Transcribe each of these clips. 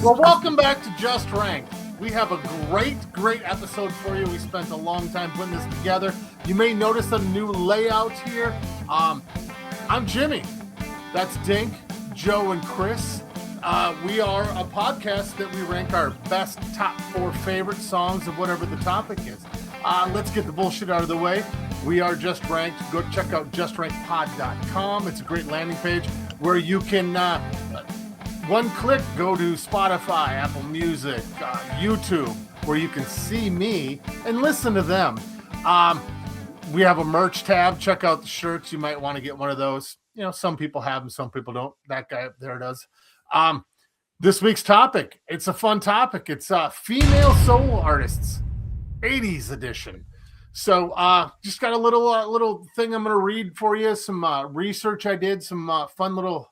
Well, welcome back to Just Ranked. We have a great episode for you. We spent a long time putting this together. You may notice a new layout here. I'm Jimmy. That's Dink, Joe, and Chris. We are a podcast that we rank our best top 4 favorite songs of whatever the topic is. Let's get the bullshit out of the way. We are Just Ranked. Go check out justrankedpod.com. It's a great landing page where you can, one click, go to Spotify, Apple Music, YouTube, where you can see me and listen to them. We have a merch tab. Check out the shirts. You might want to get one of those. You know, some people have them, some people don't. That guy up there does. This week's topic, it's a fun topic. It's female solo artists, 80s edition. So just got a little thing I'm going to read for you, some research I did, some fun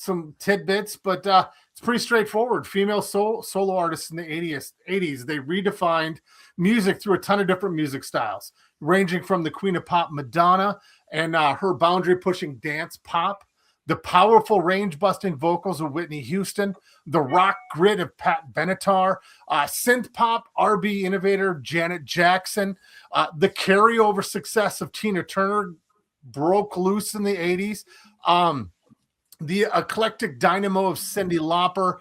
some tidbits, but it's pretty straightforward. Female solo artists in the 80s, they redefined music through a ton of different music styles, ranging from the queen of pop Madonna and her boundary-pushing dance pop, the powerful range-busting vocals of Whitney Houston, the rock grit of Pat Benatar, synth pop R&B innovator Janet Jackson, the carryover success of Tina Turner broke loose in the 80s, the eclectic dynamo of Cyndi Lauper,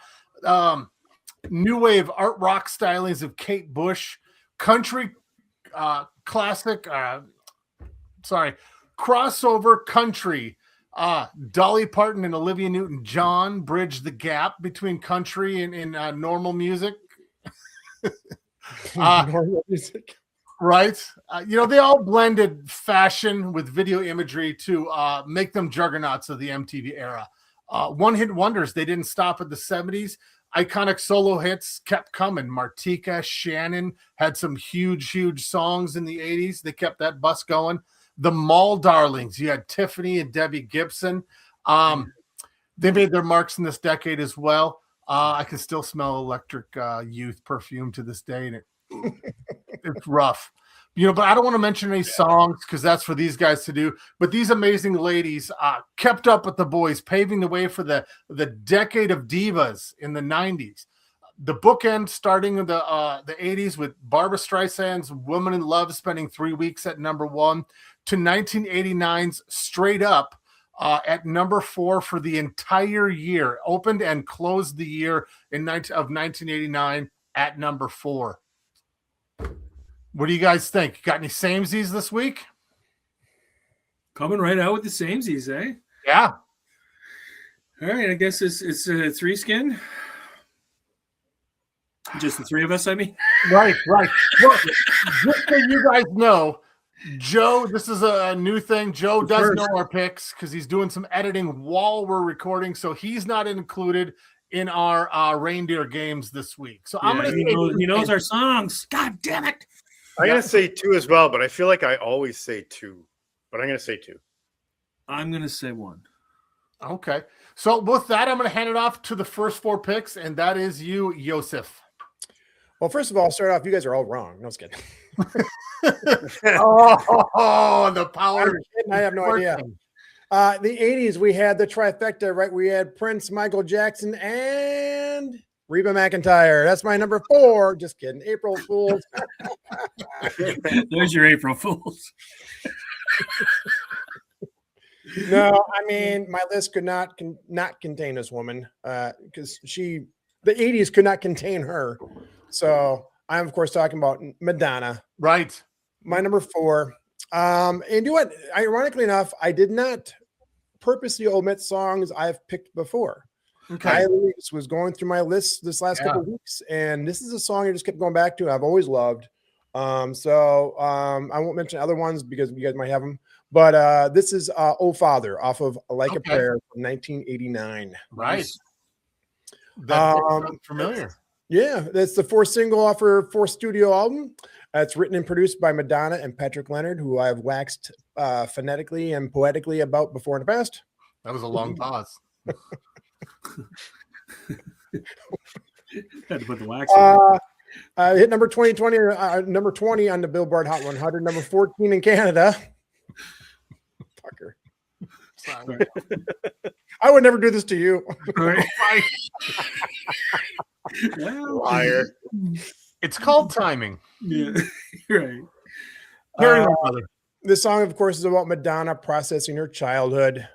new wave art rock stylings of Kate Bush, country crossover country, Dolly Parton and Olivia Newton-John bridged the gap between country and normal music. Normal music. Right. They all blended fashion with video imagery to make them juggernauts of the MTV era. One-hit wonders. They didn't stop at the 70s. Iconic solo hits kept coming. Martika, Shannon had some huge songs in the 80s. They kept that bus going. The mall darlings. You had Tiffany and Debbie Gibson. They made their marks in this decade as well. I can still smell Electric Youth perfume to this day, and it's rough. But I don't want to mention any songs because that's for these guys to do. But these amazing ladies kept up with the boys, paving the way for the decade of divas in the 90s. The bookend starting in the 80s with Barbra Streisand's Woman in Love spending 3 weeks at number 1 to 1989's Straight Up at number 4 for the entire year. Opened and closed the year of 1989 at number 4. What do you guys think? Got any samesies this week? Coming right out with the samesies, eh? Yeah. All right, I guess it's a 3 skin. Just the 3 of us, I mean. Right. Well, just so you guys know, Joe, this is a new thing. Joe does know our picks because he's doing some editing while we're recording, so he's not included in our reindeer games this week. So I'm going to say he knows our songs. God damn it. I'm going to say 2 as well, but I feel like I always say 2. But I'm going to say 2. I'm going to say 1. Okay. So with that, I'm going to hand it off to the first 4 picks, and that is you, Yosef. Well, first of all, I'll start off. You guys are all wrong. No, I was kidding. The power. I have no idea. The 80s, we had the trifecta, right? We had Prince, Michael Jackson, and Reba McEntire. That's my number 4. Just kidding. April Fools. There's your April Fools. No, I mean, my list could not contain this woman because the 80s could not contain her. So I'm, of course, talking about Madonna. Right. My number 4. And you know what? Ironically enough, I did not purposely omit songs I've picked before. Okay. I was going through my list this last couple of weeks, and this is a song I just kept going back to. I've always loved. So I won't mention other ones because you guys might have them. But this is "Oh Father" off of "Like a Prayer" from 1989. Right. That's familiar. Yeah, that's the 4th single off her 4th studio album. It's written and produced by Madonna and Patrick Leonard, who I've waxed phonetically and poetically about before in the past. That was a long pause. Had to put the wax on. Hit number 20 on the Billboard Hot 100, number 14 in Canada. Fucker. Sorry. I would never do this to you. Right. Well, Liar. It's called timing. yeah, right. Carry on, brother. This song, of course, is about Madonna processing her childhood.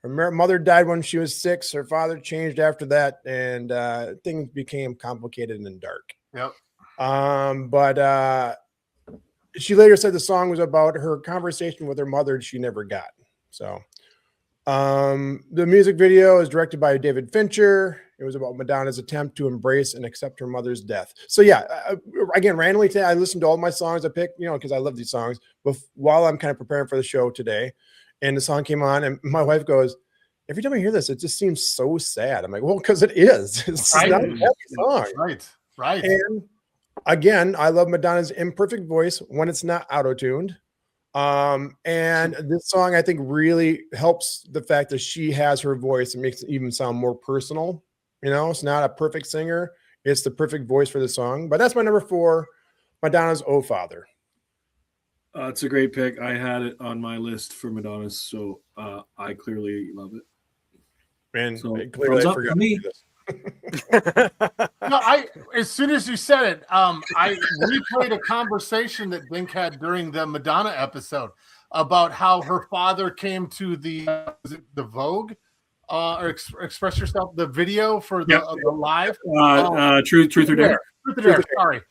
Her mother died when she was 6. Her father changed after that, and things became complicated and dark. Yep. But she later said the song was about her conversation with her mother she never got. So the music video is directed by David Fincher. It was about Madonna's attempt to embrace and accept her mother's death. So yeah, again, randomly today, I listened to all my songs I picked, because I love these songs. But while I'm kind of preparing for the show today, and the song came on, and my wife goes, every time I hear this, it just seems so sad. I'm like, well, because it is. It's Right. not a happy song. Right. And again, I love Madonna's imperfect voice when it's not auto-tuned. And this song, I think, really helps the fact that she has her voice and makes it even sound more personal. It's not a perfect singer. It's the perfect voice for the song. But that's my number 4, Madonna's Oh Father. It's a great pick. I had it on my list for Madonna's, so I clearly love it. And So, clearly thumbs I up forgot for to me. do this. No, as soon as you said it, I replayed a conversation that Bink had during the Madonna episode about how her father came to the Vogue or Express Yourself, the video for the live. Truth or Dare. Truth or Dare. Sorry.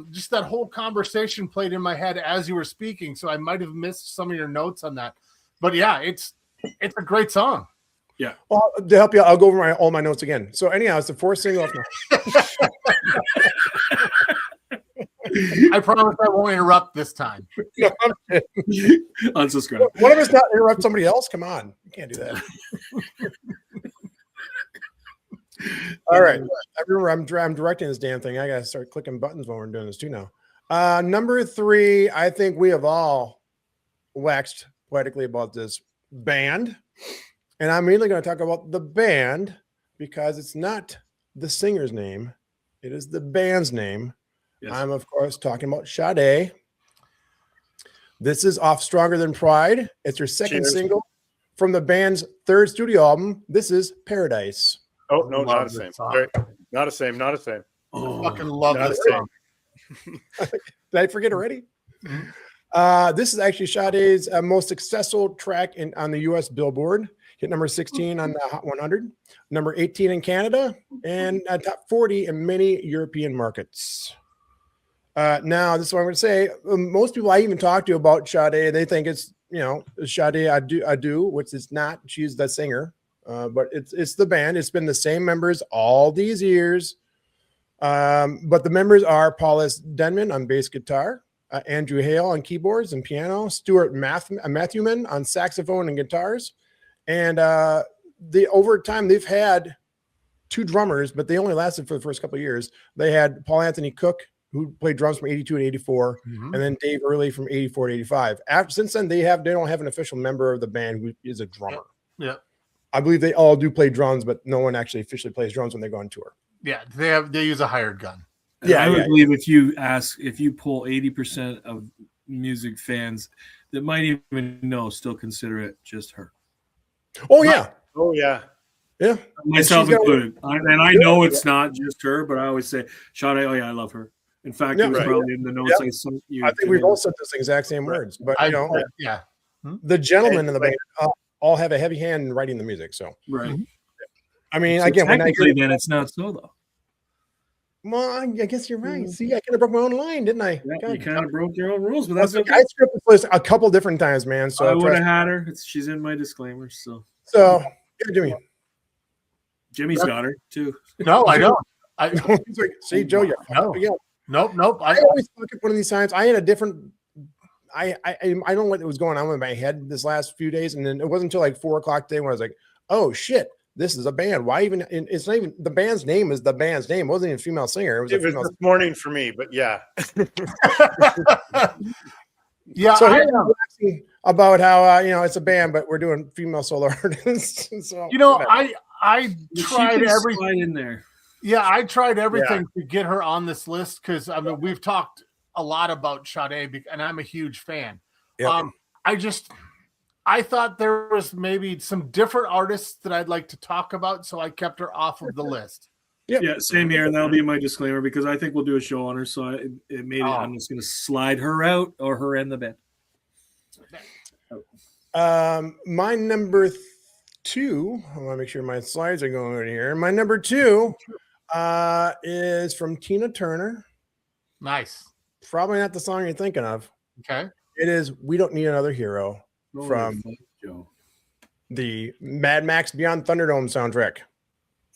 Just that whole conversation played in my head as you were speaking, so I might have missed some of your notes on that. But yeah, it's a great song. Yeah. Well, to help you, I'll go over all my notes again. So anyhow, it's the 4th single off I promise I won't interrupt this time. Unsubscribe. One of us not interrupt somebody else. Come on, you can't do that. All right, I remember I'm directing this damn thing. I gotta start clicking buttons when we're doing this too now. Number 3, I think we have all waxed poetically about this band, and I'm really going to talk about the band because it's not the singer's name; it is the band's name. Yes. I'm, of course, talking about Sade. This is off Stronger Than Pride. It's her second single from the band's 3rd studio album. This is Paradise. Oh, no, not the same. Sorry. Not the same. Not the same. Oh, I fucking love this song. Did I forget already? Mm-hmm. This is actually Sade's most successful track on the U.S. Billboard. Hit number 16 on the Hot 100, number 18 in Canada, and top 40 in many European markets. Now, this is what I'm going to say. Most people I even talk to about Sade, they think it's, Sade I do, which is not. She's the singer, but it's the band. It's been the same members all these years. But the members are Paulus Denman on bass guitar, Andrew Hale on keyboards and piano, Stuart Matthewman on saxophone and guitars. And over time, they've had 2 drummers, but they only lasted for the first couple of years. They had Paul Anthony Cook, who played drums from 82 and 84, and then Dave Early from 84 to 85. Since then, they don't have an official member of the band who is a drummer. Yeah. I believe they all do play drums, but no one actually officially plays drums when they go on tour. Yeah, they use a hired gun. Yeah, I would believe if you pull 80% of music fans that might even know, still consider it just her. Oh yeah. Oh yeah. Yeah. Myself included. I know it's not just her, but I always say, Sade, oh yeah, I love her. In fact, it was probably in the notes I sent you. I think we've all said those exact same words. But yeah. The gentlemen in the band all have a heavy hand in writing the music. So right. I mean, so again, technically, then it's not so though. Well, I guess you're right. See, I kind of broke my own line, didn't I? Yeah, you kind of broke your own rules, but that's okay. I scripted this list a couple different times, man. So I would have had her. She's in my disclaimers. So Jimmy. Jimmy's got her too. No, I don't. He's like, see, Joe, you're Nope. I always look at one of these times. I had a different. I don't know what was going on with my head this last few days, and then it wasn't until like 4 o'clock today when I was like, "Oh shit, this is a band." Why even? It's not even the band's name. Is the band's name? It wasn't even a female singer. It was this morning for me, but yeah. Yeah. So I about how it's a band, but we're doing female solo artists. So I tried everything in there. Yeah, I tried everything to get her on this list because I mean we've talked a lot about Sade, and I'm a huge fan. Yep. I thought there was maybe some different artists that I'd like to talk about, so I kept her off of the list. Yeah, same here, and that'll be my disclaimer because I think we'll do a show on her. So it made it. I'm just going to slide her out or her in the bed. My number 2. I want to make sure my slides are going over here. My number 2 is from Tina Turner. Nice. Probably not the song you're thinking of. Okay. It is "We Don't Need Another Hero" from the Mad Max Beyond Thunderdome soundtrack.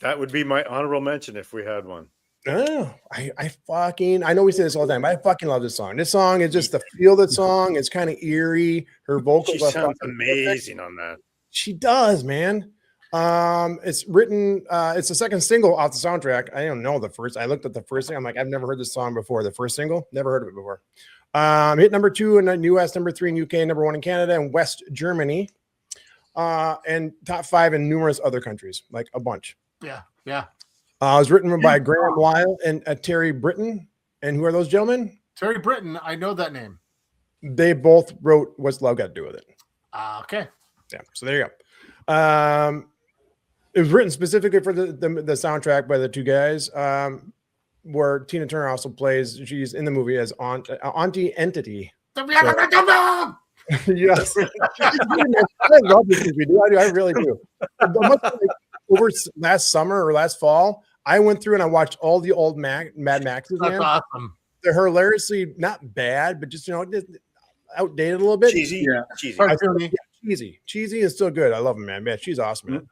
That would be my honorable mention if we had one. Oh, I know we say this all the time, but I fucking love this song. This song is just the feel of the song. It's kind of eerie. Her vocals She are sounds fucking amazing on that. She does, man. It's written, it's the second single off the soundtrack. I don't know the first. I looked at the first thing. I'm like, I've never heard this song before. The first single, never heard of it before. Hit number 2 in the US, number 3 in UK, number 1 in Canada and West Germany, and top 5 in numerous other countries, like a bunch. Yeah, yeah. It was written by Graham Lyle and Terry Britton. And who are those gentlemen? Terry Britton, I know that name. They both wrote "What's Love Got to Do with It." Okay. Yeah, so there you go. It was written specifically for the soundtrack by the two guys, where Tina Turner also plays. She's in the movie as Auntie Entity. Yes. I love this movie. I really do. Over last summer or last fall, I went through and I watched all the old Mad Maxes. That's awesome. They're hilariously not bad, but just outdated a little bit. Cheesy. Yeah. Cheesy. Cheesy is still good. I love him, man. She's awesome.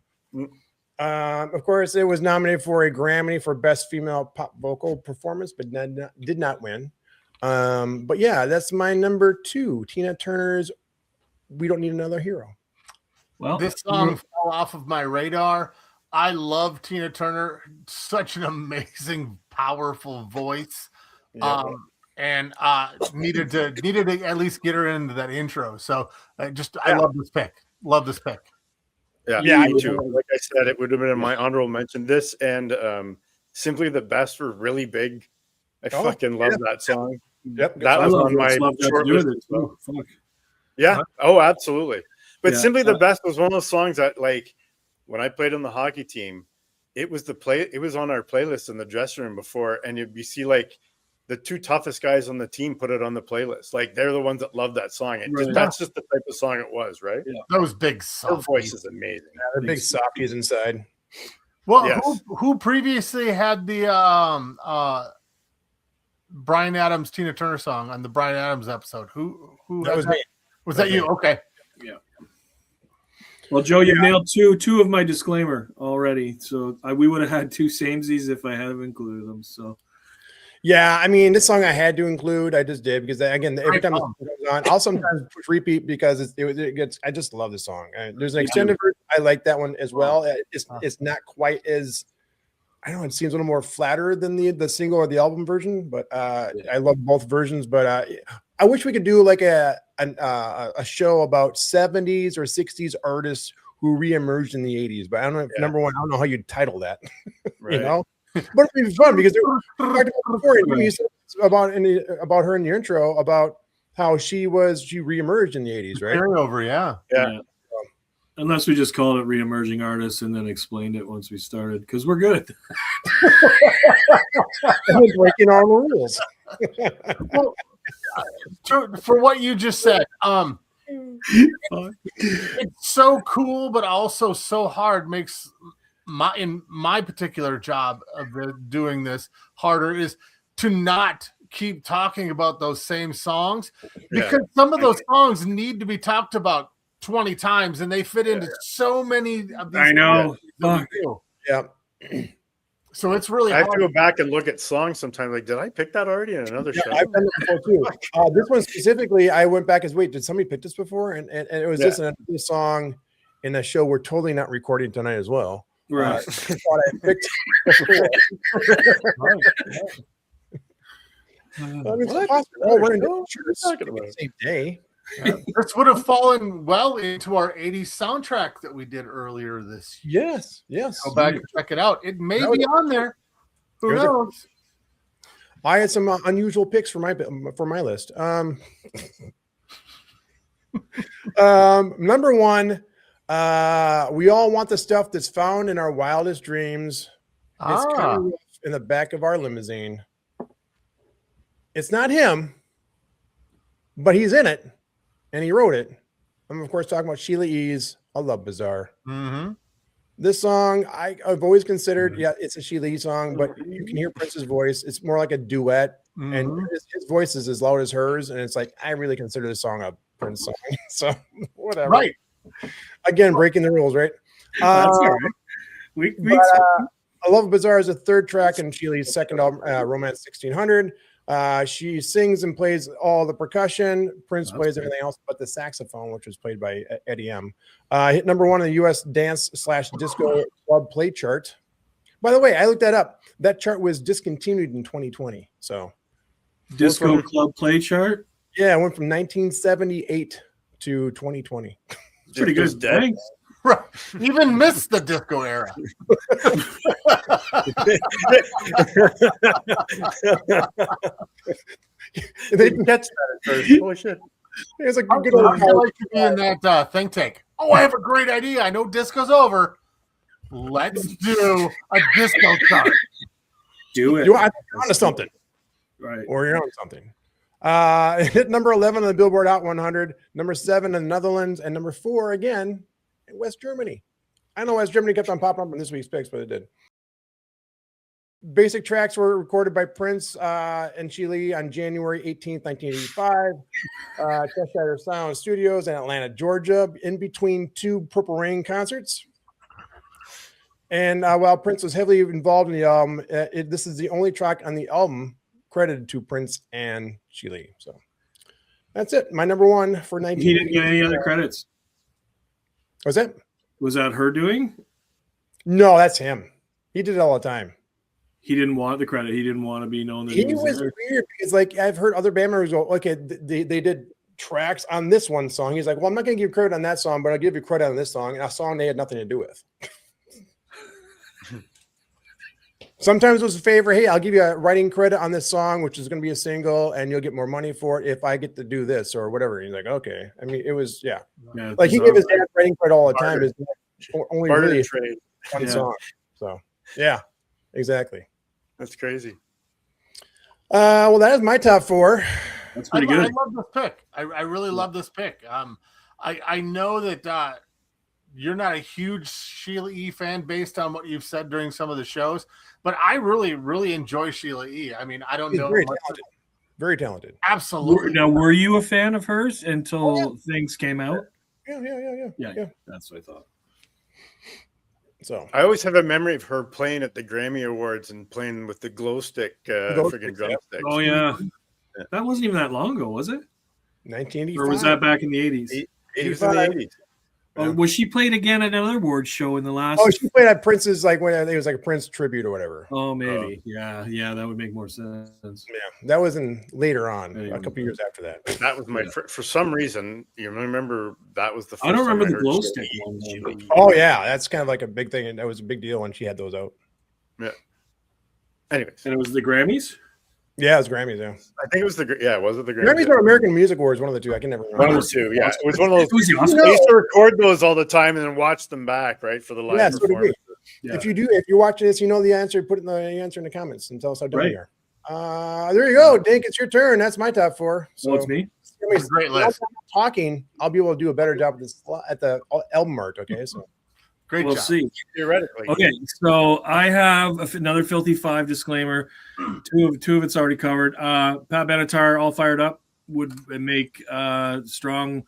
Of course, it was nominated for a Grammy for Best Female Pop Vocal Performance, but did not win. But yeah, that's my number 2. Tina Turner's "We Don't Need Another Hero." Well, this song fell off of my radar. I love Tina Turner. Such an amazing, powerful voice. Yeah. And needed to at least get her into that intro. So I love this pick. Love this pick. Yeah, me too. Like I said, it would have been in my honorable mention. This and "Simply the Best" were really big. I fucking love that song. Yep, that was on my short list as well. Yeah. Oh, absolutely. But "Simply the Best" was one of those songs that, like, when I played on the hockey team, it was on our playlist in the dressing room before, and you see like the 2 toughest guys on the team put it on the playlist. Like, they're the ones that love that song. That's just the type of song it was, right? Yeah. Those big softies. Her voice is amazing. Yeah, they're big softies inside. Well, yes. Who previously had the Bryan Adams Tina Turner song on the Bryan Adams episode? Who that was me. Was that you? Okay. Yeah. Well, Joe, you nailed two of my disclaimer already. So we would have had 2 samesies if I hadn't included them. So. Yeah, I mean, this song I had to include. I just did because every time it goes on, I'll sometimes push repeat because it gets. I just love the song. There's an extended version. I like that one as well. It's not quite as, I don't know. It seems a little more flatter than the single or the album version, but I love both versions. But I wish we could do like a show about 70s or 60s artists who reemerged in the 80s. But I don't know. Number one, I don't know how you'd title that. Right. You know. But it'd be fun because you said about her in your intro about how she reemerged in the 80s, right? Carryover, yeah. Unless we just called it "Reemerging Artists" and then explained it once we started, because we're good. Breaking all the rules. Well, for what you just said, it's so cool, but also so hard. Makes in my particular job of doing this harder is to not keep talking about those same songs, because some of those songs need to be talked about 20 times and they fit into so many of these. I know. Yeah. So it's really I hard. have to go back and look at songs sometimes. Like, did I pick that already in another show? I've done that before too. This one specifically, I went back as did somebody pick this before? And it was just another song in a show we're totally not recording tonight as well. Right. Thought I picked. We're in the same day. This would have fallen well into our 80s soundtrack that we did earlier this year. Yes. Go back and check it out. It may be on there. Who knows? I had some unusual picks for my list. Number 1, we all want the stuff that's found in our wildest dreams. It's kind of in the back of our limousine. It's not him, but he's in it, and he wrote it. I'm, of course, talking about Sheila E.'s A Love Bazaar. Mm-hmm. This song, I've always considered, it's a Sheila E. song, but you can hear Prince's voice. It's more like a duet, and his voice is as loud as hers, and it's like, I really consider this song a Prince song. So, whatever. Right. Again, breaking the rules, right? That's all right. A Love Bazaar is a third track in Sheila's second album, Romance 1600. She sings and plays all the percussion. Prince plays everything else but the saxophone, which was played by Eddie M. Hit number 1 on the U.S. dance/disco club play chart. By the way, I looked that up. That chart was discontinued in 2020. So, disco club play chart. Yeah, it went from 1978 to 2020. Pretty good. Thanks. Right. Even missed the disco era. They didn't catch that at first. Holy shit. It's like a good old I like to be in that think tank. Oh, I have a great idea. I know disco's over. Let's do a disco chart. Do it. You're onto something. Right. Or you're on something. Hit number 11 on the Billboard Hot 100, number 7 in the Netherlands, and number 4 again in West Germany. I know West Germany kept on popping up in this week's picks, but it did. Basic tracks were recorded by Prince and Sheila on January 18th, 1985. Cheshire Sound Studios in Atlanta, Georgia, in between 2 Purple Rain concerts. And while Prince was heavily involved in the album, this is the only track on the album credited to Prince and Sheila. So that's it. My number 1 for 19. He didn't get any other credits. Was it? Was that her doing? No, that's him. He did it all the time. He didn't want the credit. He didn't want to be known that he was there. Weird because, like, I've heard other band members go, okay, they did tracks on this one song. He's like, well, I'm not going to give credit on that song, but I'll give you credit on this song, and a song they had nothing to do with. Sometimes it was a favor. Hey, I'll give you a writing credit on this song, which is going to be a single, and you'll get more money for it if I get to do this or whatever. He's like, okay. I mean, it was, yeah like he gave his dad writing credit all the time. Is only really one song. So, yeah, exactly. That's crazy. Well, that is my top 4. That's pretty good. I love this pick. I really love this pick. I know that you're not a huge Sheila E. fan based on what you've said during some of the shows, but I really, really enjoy Sheila E. I mean, I don't know. Very talented. Very talented. Absolutely. Now, were you a fan of hers until things came out? Yeah. That's what I thought. So I always have a memory of her playing at the Grammy Awards and playing with the glow stick friggin' drumsticks. Oh yeah, that wasn't even that long ago, was it? 1985. Or was that back in the 80s? It was in the 80s. Oh, was she played again at another awards show in the last? Oh, she played at Prince's, like when it was like a Prince tribute or whatever. Oh, maybe. Yeah, that would make more sense. Yeah, that was in later on, a couple years after that. That was my for some reason. You remember that was the first I don't remember time the glow stick one. Oh yeah, that's kind of like a big thing, and that was a big deal when she had those out. Yeah. Anyways, and it was the Grammys. Yeah, it was Grammys. Yeah, I think it was was it the Grammys? Grammys or American Music Awards? One of the two. I can never remember. One of the two. Yeah, it was one of those. We used to record those all the time and then watch them back, right, for the live performance. Yeah. If you're watching this, you know the answer. Put in the answer in the comments and tell us how dumb you are. There you go, Dink. It's your turn. That's my top 4. So it's me. It's a great list. Talking, I'll be able to do a better job at the album art. Okay, so. Great we'll job. See. Theoretically. Okay, so I have another Filthy 5 disclaimer. Two of it's already covered. Pat Benatar, All Fired Up, would make strong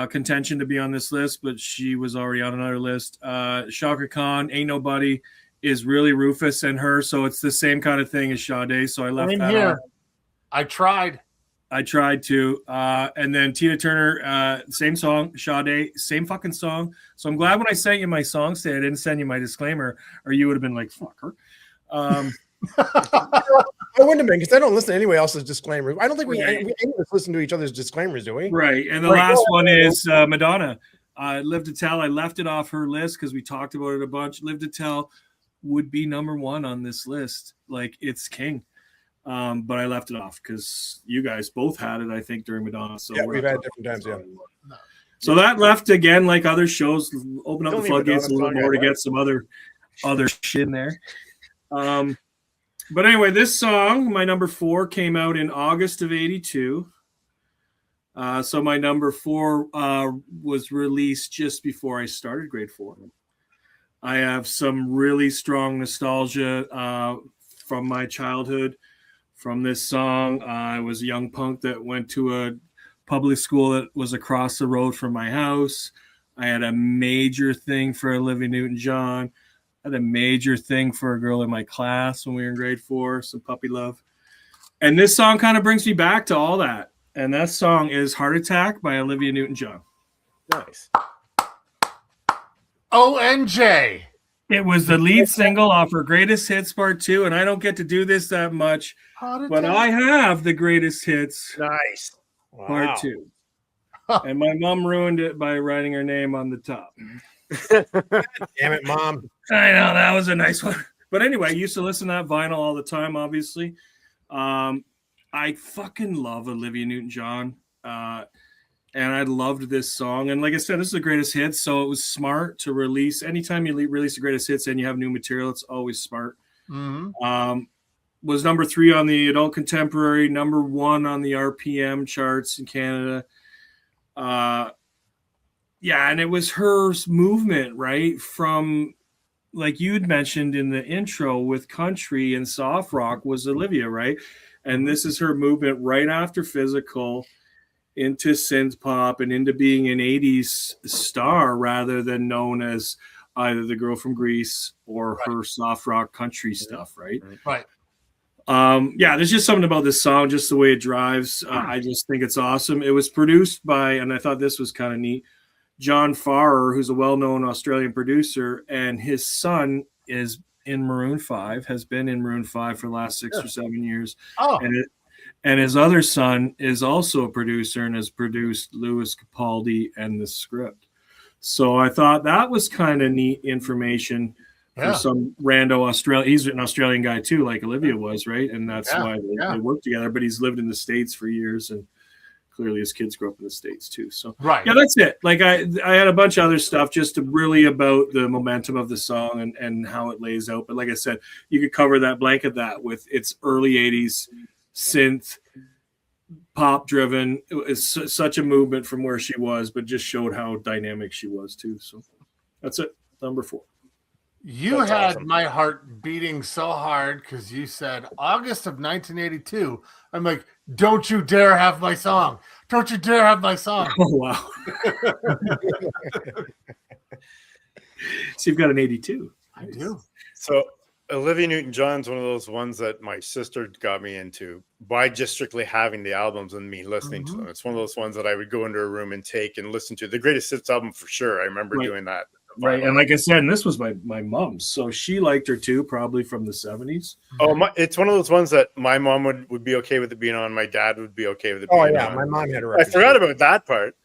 contention to be on this list, but she was already on another list. Shaka Khan, Ain't Nobody, is really Rufus and her, so it's the same kind of thing as Sade, so I left that here. off. I tried to. And then Tina Turner, same song. Sade, same fucking song. So I'm glad when I sent you my songs today, I didn't send you my disclaimer, or you would have been like, fuck her. I wouldn't have been, because I don't listen to anybody else's disclaimers. I don't think we any of us listen to each other's disclaimers, do we? Right. And the last one is Madonna. Live to Tell. I left it off her list because we talked about it a bunch. Live to Tell would be number 1 on this list. Like, it's king. But I left it off because you guys both had it, I think, during Madonna. So yeah, we've had different times, yeah. So that left again, like other shows, open up the floodgates a little more to get some other shit in there. But anyway, this song, my number 4, came out in August of '82. So my number 4 was released just before I started grade 4. I have some really strong nostalgia from my childhood from this song. I was a young punk that went to a public school that was across the road from my house. I had a major thing for Olivia Newton-John. I had a major thing for a girl in my class when we were in grade 4, some puppy love. And this song kind of brings me back to all that. And that song is Heart Attack by Olivia Newton-John. Nice. ONJ. It was the lead single off her Greatest Hits Part 2, and I don't get to do this that much, but I have the Greatest Hits Nice. Part 2. And my mom ruined it by writing her name on the top. Damn it, Mom. I know, that was a nice one. But anyway, I used to listen to that vinyl all the time, obviously. I fucking love Olivia Newton-John. And I loved this song. And like I said, this is the greatest hits, so it was smart to release. Anytime you release the greatest hits and you have new material, it's always smart. Mm-hmm. Was number 3 on the adult contemporary, number 1 on the RPM charts in Canada. Yeah, and it was her movement, right? From, like you'd mentioned in the intro with country and soft rock was Olivia, right? And this is her movement right after Physical into synth pop and into being an 80s star rather than known as either the girl from Greece or her soft rock country stuff, right? Right. Yeah, there's just something about this song, just the way it drives. I just think it's awesome. It was produced by, and I thought this was kind of neat, John Farrer, who's a well-known Australian producer, and his son is in Maroon 5, has been in Maroon 5 for the last 6 or 7 years. Oh. And his other son is also a producer and has produced Lewis Capaldi and The Script. So I thought that was kind of neat information for some rando Australian. He's an Australian guy too, like Olivia was, right? And that's why they work together. But he's lived in the States for years, and clearly his kids grew up in the States too. So yeah, that's it. Like I had a bunch of other stuff just to really about the momentum of the song and how it lays out. But like I said, you could cover that blanket that with its early 80s synth pop driven. It was such a movement from where she was, but just showed how dynamic she was too. So that's it. Number 4. That's had awesome. My heart beating so hard because you said August of 1982. I'm like, don't you dare have my song. Don't you dare have my song. Oh, wow. So you've got an 82. I do. So Olivia Newton-John's one of those ones that my sister got me into by just strictly having the albums and me listening to them. It's one of those ones that I would go into a room and take and listen to. The Greatest Hits album for sure. I remember doing that. Right, and like I said, and this was my mom's, so she liked her too, probably from the 70s. Oh, it's one of those ones that my mom would be okay with it being on. My dad would be okay with it being on. Oh yeah, my mom had a record. I forgot about that part.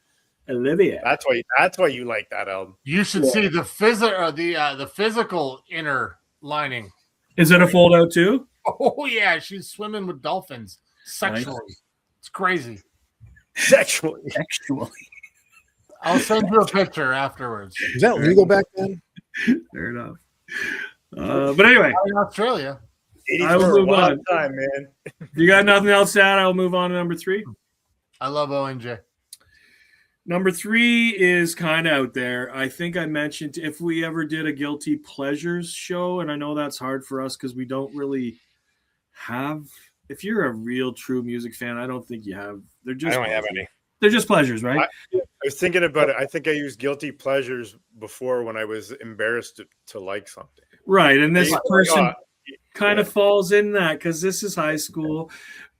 Olivia. That's why you like that album. You should see the physical inner lining. Is it a fold out too? Oh yeah, she's swimming with dolphins sexually. Nice. It's crazy. Sexually. I'll send you a picture afterwards. Is that legal back then? Fair enough. But anyway, in Australia, I will move on. Time, man. You got nothing else to add? I'll move on to number 3. I love ONJ. Number 3 is kind of out there. I think I mentioned if we ever did a Guilty Pleasures show, and I know that's hard for us because we don't really have. If you're a real true music fan, I don't think you have. I don't have any. They're just pleasures, right? I was thinking about it. I think I used Guilty Pleasures before when I was embarrassed to like something. Right, and this person kind of falls in that because this is high school,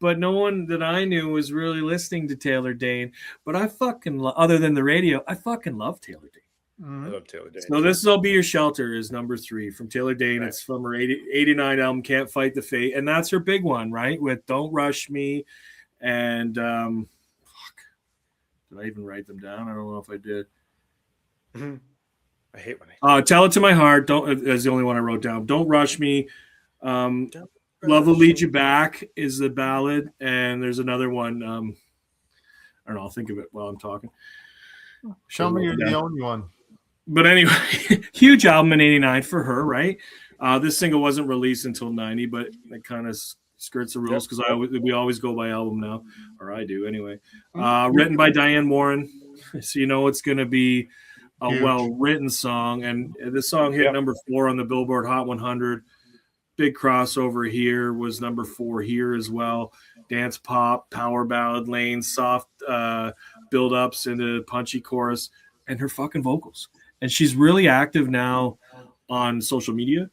but no one that I knew was really listening to Taylor Dayne. But I fucking other than the radio, I fucking love Taylor Dayne. I love Taylor Dayne. So this will be your shelter is number 3 from Taylor Dayne. Right. It's from her 89 album, Can't Fight the Fate, and that's her big one, right? With Don't Rush Me, and did I even write them down? I don't know if I did. I hate when I Tell It to My Heart. Don't is the only one I wrote down. Don't Rush Me. Love Will Lead You Back is the ballad, and there's another one. I don't know. I'll think of it while I'm talking. Show me you're the only one. But anyway, huge album in '89 for her, right? This single wasn't released until 90, but it kind of skirts the rules because we always go by album now, or I do anyway. Written by Diane Warren, so you know it's going to be a well-written song. And this song hit number 4 on the Billboard Hot 100. Big crossover here, was number 4 here as well. Dance pop, power ballad lane, soft build-ups into punchy chorus, and her fucking vocals. And she's really active now on social media.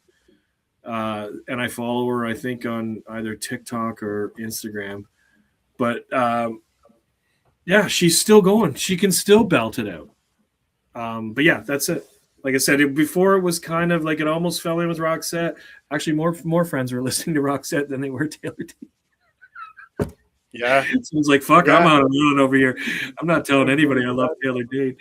And I follow her, I think, on either TikTok or Instagram. But yeah, she's still going. She can still belt it out. But yeah, that's it. Like I said, before it was kind of like it almost fell in with Roxette. Actually, more friends were listening to Roxette than they were Taylor Dayne. Yeah. So it was like, fuck, I'm out alone over here. I'm not telling anybody I love Taylor Dayne.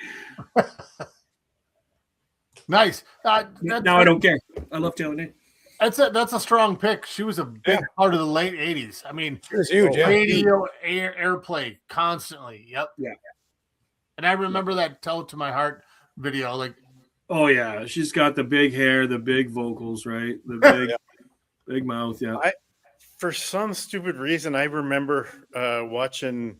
Nice. Now I don't care. I love Taylor Dayne. That's a strong pick. She was a big part of the late 80s. I mean, she was huge. Radio airplay constantly. Yep. Yeah. And I remember that "Tell It to My Heart" video. Like, oh yeah, she's got the big hair, the big vocals, right? The big, big mouth. Yeah. For some stupid reason, I remember watching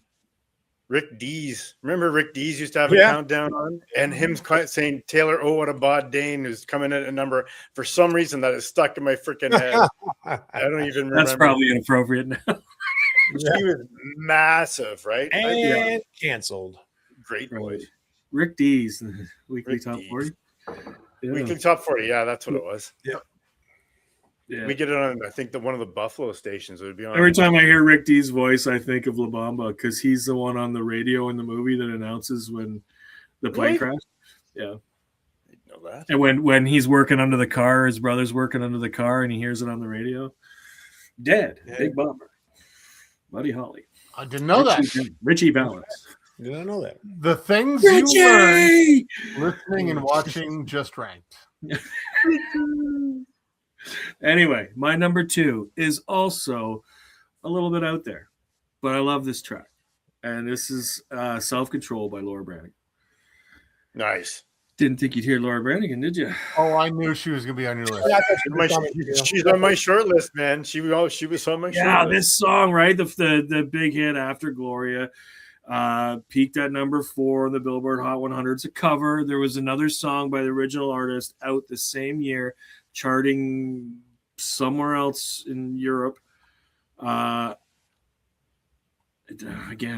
Rick Dees. Remember Rick Dees used to have a countdown on, and him saying Taylor, oh, what a bod Dane, who's coming in at a number. For some reason, that is stuck in my freaking head. I don't even remember. That's probably inappropriate now. She was massive, right? And canceled. Great voice. Rick Dees, weekly top 40. Yeah. Weekly top 40. Yeah, that's what it was. Yeah. Yeah. We get it on, I think, one of the Buffalo stations. It would be on. Every time I hear Rick Dees' voice, I think of La Bamba because he's the one on the radio in the movie that announces when the plane crashed. Yeah. I didn't know that. And when he's working under the car, his brother's working under the car, and he hears it on the radio. Dead. Yeah. Big Bummer. Buddy Holly. I didn't know that. Richie Valens. Did I know that? The things Richie! You learn listening and watching Just Ranked. Anyway, my number 2 is also a little bit out there, but I love this track. And this is Self-Control by Laura Branigan. Nice. Didn't think you'd hear Laura Branigan, did you? Oh, I knew she was going to be on your list. She's on my short list, man. She was on my short list. Yeah, this song, right? The big hit after Gloria. Peaked at number 4 on the Billboard Hot 100. It's a cover. There was another song by the original artist out the same year, charting somewhere else in Europe. Again,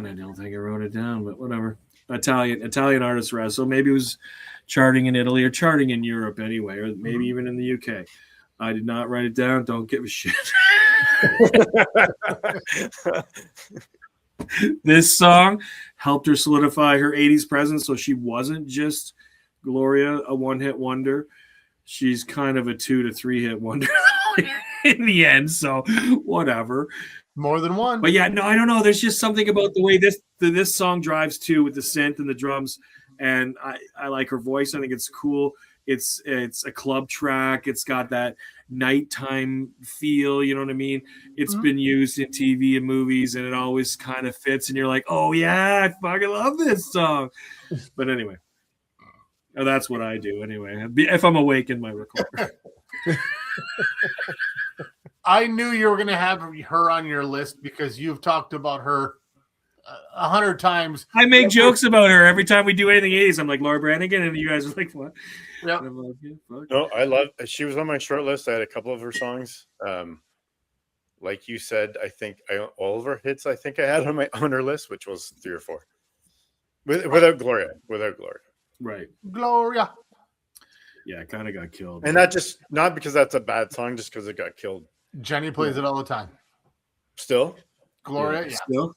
I don't think I wrote it down, but whatever. Italian artist rest. So maybe it was charting in Italy or charting in Europe anyway, or maybe even in the UK. I did not write it down. Don't give a shit. This song helped her solidify her 80s presence, so she wasn't just Gloria, a one-hit wonder. She's kind of a 2 to 3 hit wonder in the end, so whatever. More than one. But yeah, no, I don't know. There's just something about the way this song drives too, with the synth and the drums, and I like her voice. I think it's cool. It's a club track. It's got that nighttime feel, you know what I mean? It's been used in TV and movies, and it always kind of fits, and you're like, oh yeah, I fucking love this song. But anyway, that's what I do anyway, if I'm awake in my recorder. I knew you were going to have her on your list because you've talked about her 100 times. I make jokes about her every time we do anything 80s. I'm like, Laura Branigan, and you guys are like, what? Yeah. Like, fuck. No, I love. She was on my short list. I had a couple of her songs. Like you said, I think all of her hits. I think I had on her list, which was 3 or 4. Without Gloria. Right. Gloria. Yeah, it kind of got killed. And not because that's a bad song, just because it got killed. Jenny plays it all the time. Still? Gloria, yeah. Still?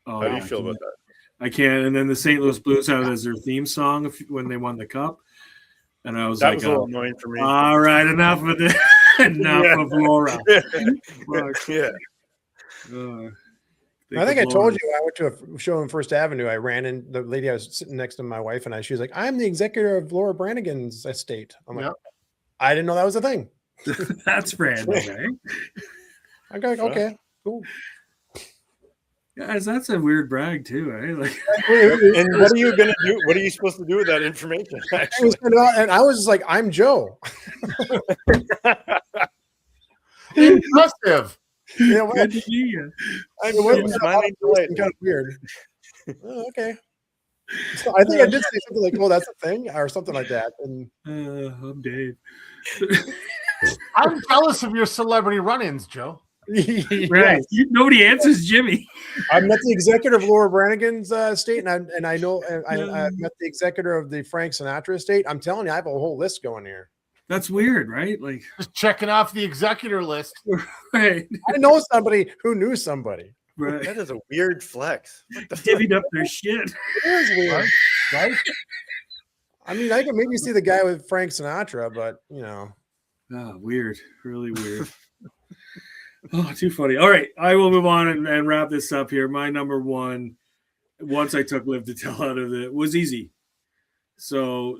Oh, how do you feel about that? I can't. And then the St. Louis Blues had it as their theme song when they won the cup. And I was that was a little annoying for me. All right, enough of this. Enough of Laura. Yeah. I think I told you I went to a show in First Avenue. I ran in the lady I was sitting next to, my wife, and she was like, "I'm the executor of Laura Branigan's estate." I'm like, I didn't know that was a thing. That's random, eh? I go, okay, cool. Guys, that's a weird brag too, eh? Like, and what are you gonna do? What are you supposed to do with that information? Actually, and I was just like, "I'm Joe." impressive. Yeah, well, Good to see you. I know, it was Smiling delight. kind of weird. Oh, okay. So I think I did say something like, "Oh, that's a thing," or something like that. And I'm Dave. I'm jealous of your celebrity run-ins, Joe. Right. Nobody answers Jimmy. I met the executor of Laura Branigan's estate, and I know I met the executor of the Frank Sinatra estate. I'm telling you, I have a whole list going here. That's weird, right? Like Just checking off the executor list. right. I know somebody who knew somebody. Right. That is a weird flex. What the Divvied up their shit. It is weird, Right? I mean, I can maybe see the guy with Frank Sinatra, but you know, Oh, weird. Really weird. Oh, too funny. All right. I will move on and wrap this up here. My number one, once I took Live to Tell out of it, was easy. So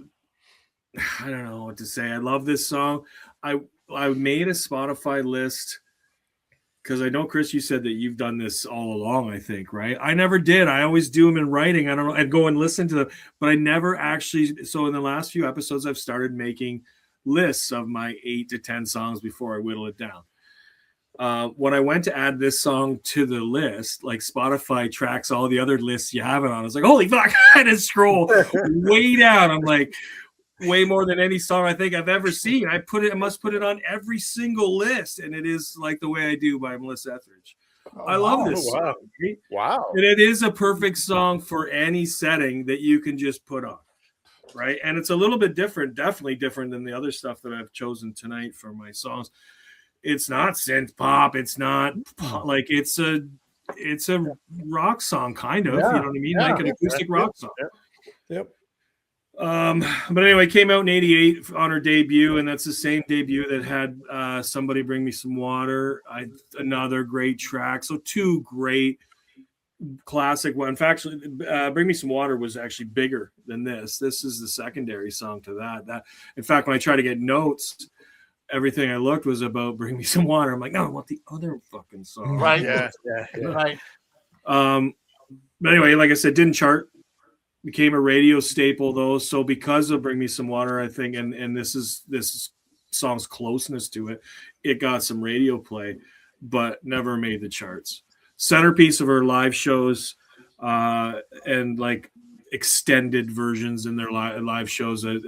I don't know what to say. I love this song. I made a Spotify list because I know, Chris, you said that you've done this all along, I think, right? I never did. I always do them in writing. I don't know. I'd go and listen to them, but I never actually. So in the last few episodes, I've started making lists of my 8 to 10 songs before I whittle it down. When I went to add this song to the list, like Spotify tracks all the other lists you have it on. I was like, holy fuck, I had to scroll way down. I'm like, way more than any song I think I've ever seen. I must put it on every single list. And it is Like the Way I Do by Melissa Etheridge. I love this song. Wow. Right? Wow. And it is a perfect song for any setting that you can just put on. Right. And it's a little bit different, definitely different than the other stuff that I've chosen tonight for my songs. It's not synth pop. It's not like it's a rock song, kind of. Yeah, you know what I mean? Like an acoustic rock song. Yep. But anyway, it came out in '88 on her debut, and that's the same debut that had Somebody Bring Me Some Water. Another great track. So 2 great classic one. In fact, Bring Me Some Water was actually bigger than this. This is the secondary song to that. In fact, when I try to get notes, everything I looked was about Bring Me Some Water. I'm like, no, I want the other fucking song. Right. Yeah. Right. But anyway, like I said, didn't chart. Became a radio staple though. So because of Bring Me Some Water, I think, and this song's closeness to it, it got some radio play, but never made the charts. Centerpiece of her live shows, and like extended versions in their live shows. A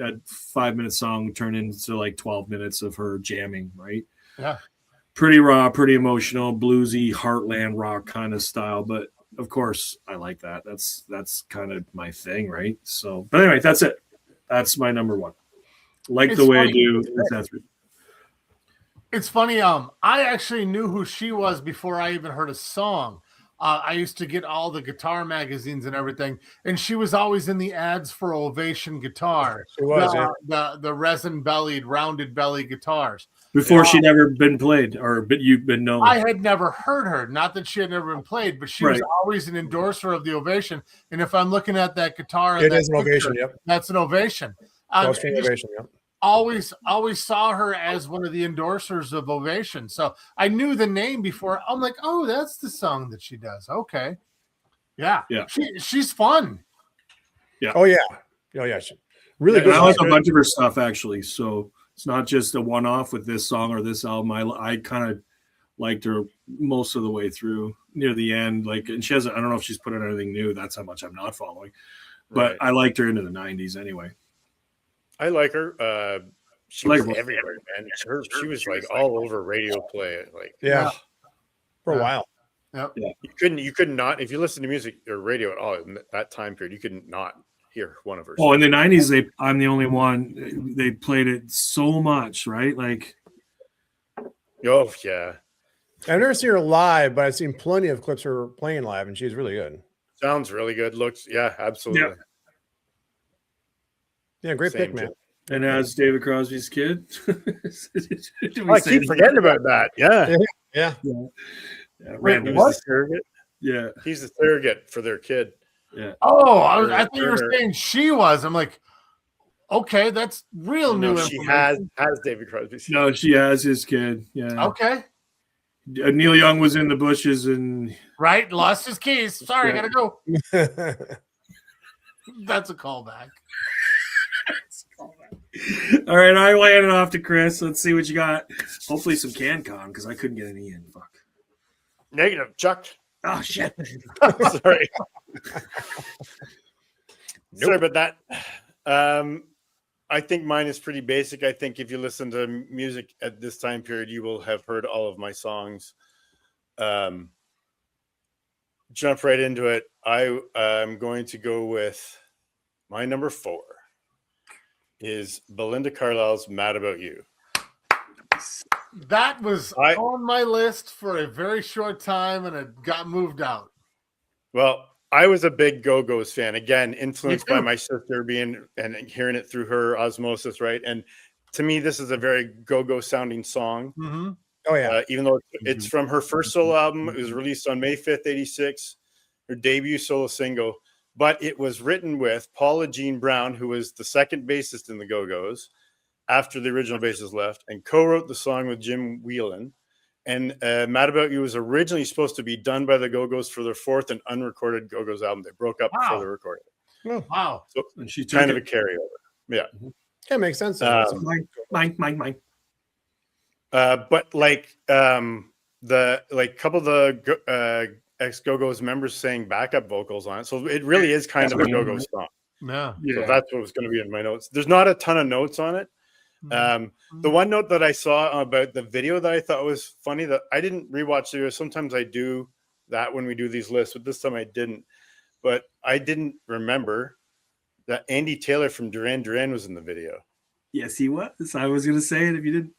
5-minute song turned into like 12 minutes of her jamming, right? Yeah. Pretty raw, pretty emotional, bluesy, heartland rock kind of style. But of course, I like that. That's kind of my thing, right? So, but anyway, that's it. That's my number one. Like the Way I Do. It's funny. I actually knew who she was before I even heard a song. I used to get all the guitar magazines and everything, and she was always in the ads for Ovation guitar. She was, the resin-bellied, rounded belly guitars. Before she'd ever been played, but you've been known. I had never heard her. Not that she had never been played, but she was always an endorser of the Ovation. And if I'm looking at that guitar, it is an Ovation. Yep, that's an Ovation. Ovation. Yep. Always saw her as one of the endorsers of Ovation. So I knew the name before. I'm like, oh, that's the song that she does. Okay. Yeah. She's fun. Yeah. Oh, yeah. Oh, yeah. Really good. I like a bunch of her stuff, actually. So it's not just a one-off with this song or this album. I kind of liked her most of the way through near the end. Like, and she hasn't, I don't know if she's put out anything new. That's how much I'm not following. But I liked her into the 90s anyway. I like her. She was everywhere, man. She was like all over radio play. Like for a while. Yep. Yeah. You could not, if you listen to music or radio at all in that time period, you could not hear one of her. Oh, in the 90s, I'm the only one. They played it so much, right? Like, oh yeah. I've never seen her live, but I've seen plenty of clips of her playing live, and she's really good. Sounds really good. Looks, absolutely. Yeah, great pick, man. And as David Crosby's kid. I keep forgetting about that. Yeah. Random was the surrogate. Yeah. He's the surrogate for their kid. Yeah. Oh, I thought you were saying she was. I'm like, okay, that's real new. She has David Crosby's kid. No, she has his kid. Yeah. Okay. Neil Young was in the bushes and lost his keys. Sorry, I gotta go. That's a callback. All right, I will hand it off to Chris. Let's see what you got. Hopefully some CanCon because I couldn't get any in. Fuck. Negative, Chuck. Oh shit. Sorry. Sorry about that. I think mine is pretty basic. I think if you listen to music at this time period, you will have heard all of my songs. Jump right into it. I'm going to go with my number 4 is Belinda Carlisle's Mad About You. That was on my list for a very short time, and it got moved out. Well, I was a big Go-Go's fan. Again, influenced by my sister being and hearing it through her osmosis, right? And to me, this is a very Go-Go sounding song. Mm-hmm. Oh yeah. Even though it's from her first solo album, it was released on May 5th, 86, her debut solo single. But it was written with Paula Jean Brown, who was the second bassist in the Go-Go's after the original bassist left, and co-wrote the song with Jim Whelan. And Mad About You was originally supposed to be done by the Go-Go's for their 4th and unrecorded Go-Go's album. They broke up before they recorded it. Oh, wow. So And she kind of a carryover. Yeah. Yeah, makes sense. Mine. But like the couple of the ex Go-Go's members sang backup vocals on it. So it really is kind of a Go-Go song. Yeah. So that's what was going to be in my notes. There's not a ton of notes on it. The one note that I saw about the video that I thought was funny, that I didn't rewatch the video. Sometimes I do that when we do these lists, but this time I didn't. But I didn't remember that Andy Taylor from Duran Duran was in the video. Yes, he was. I was going to say it if you didn't.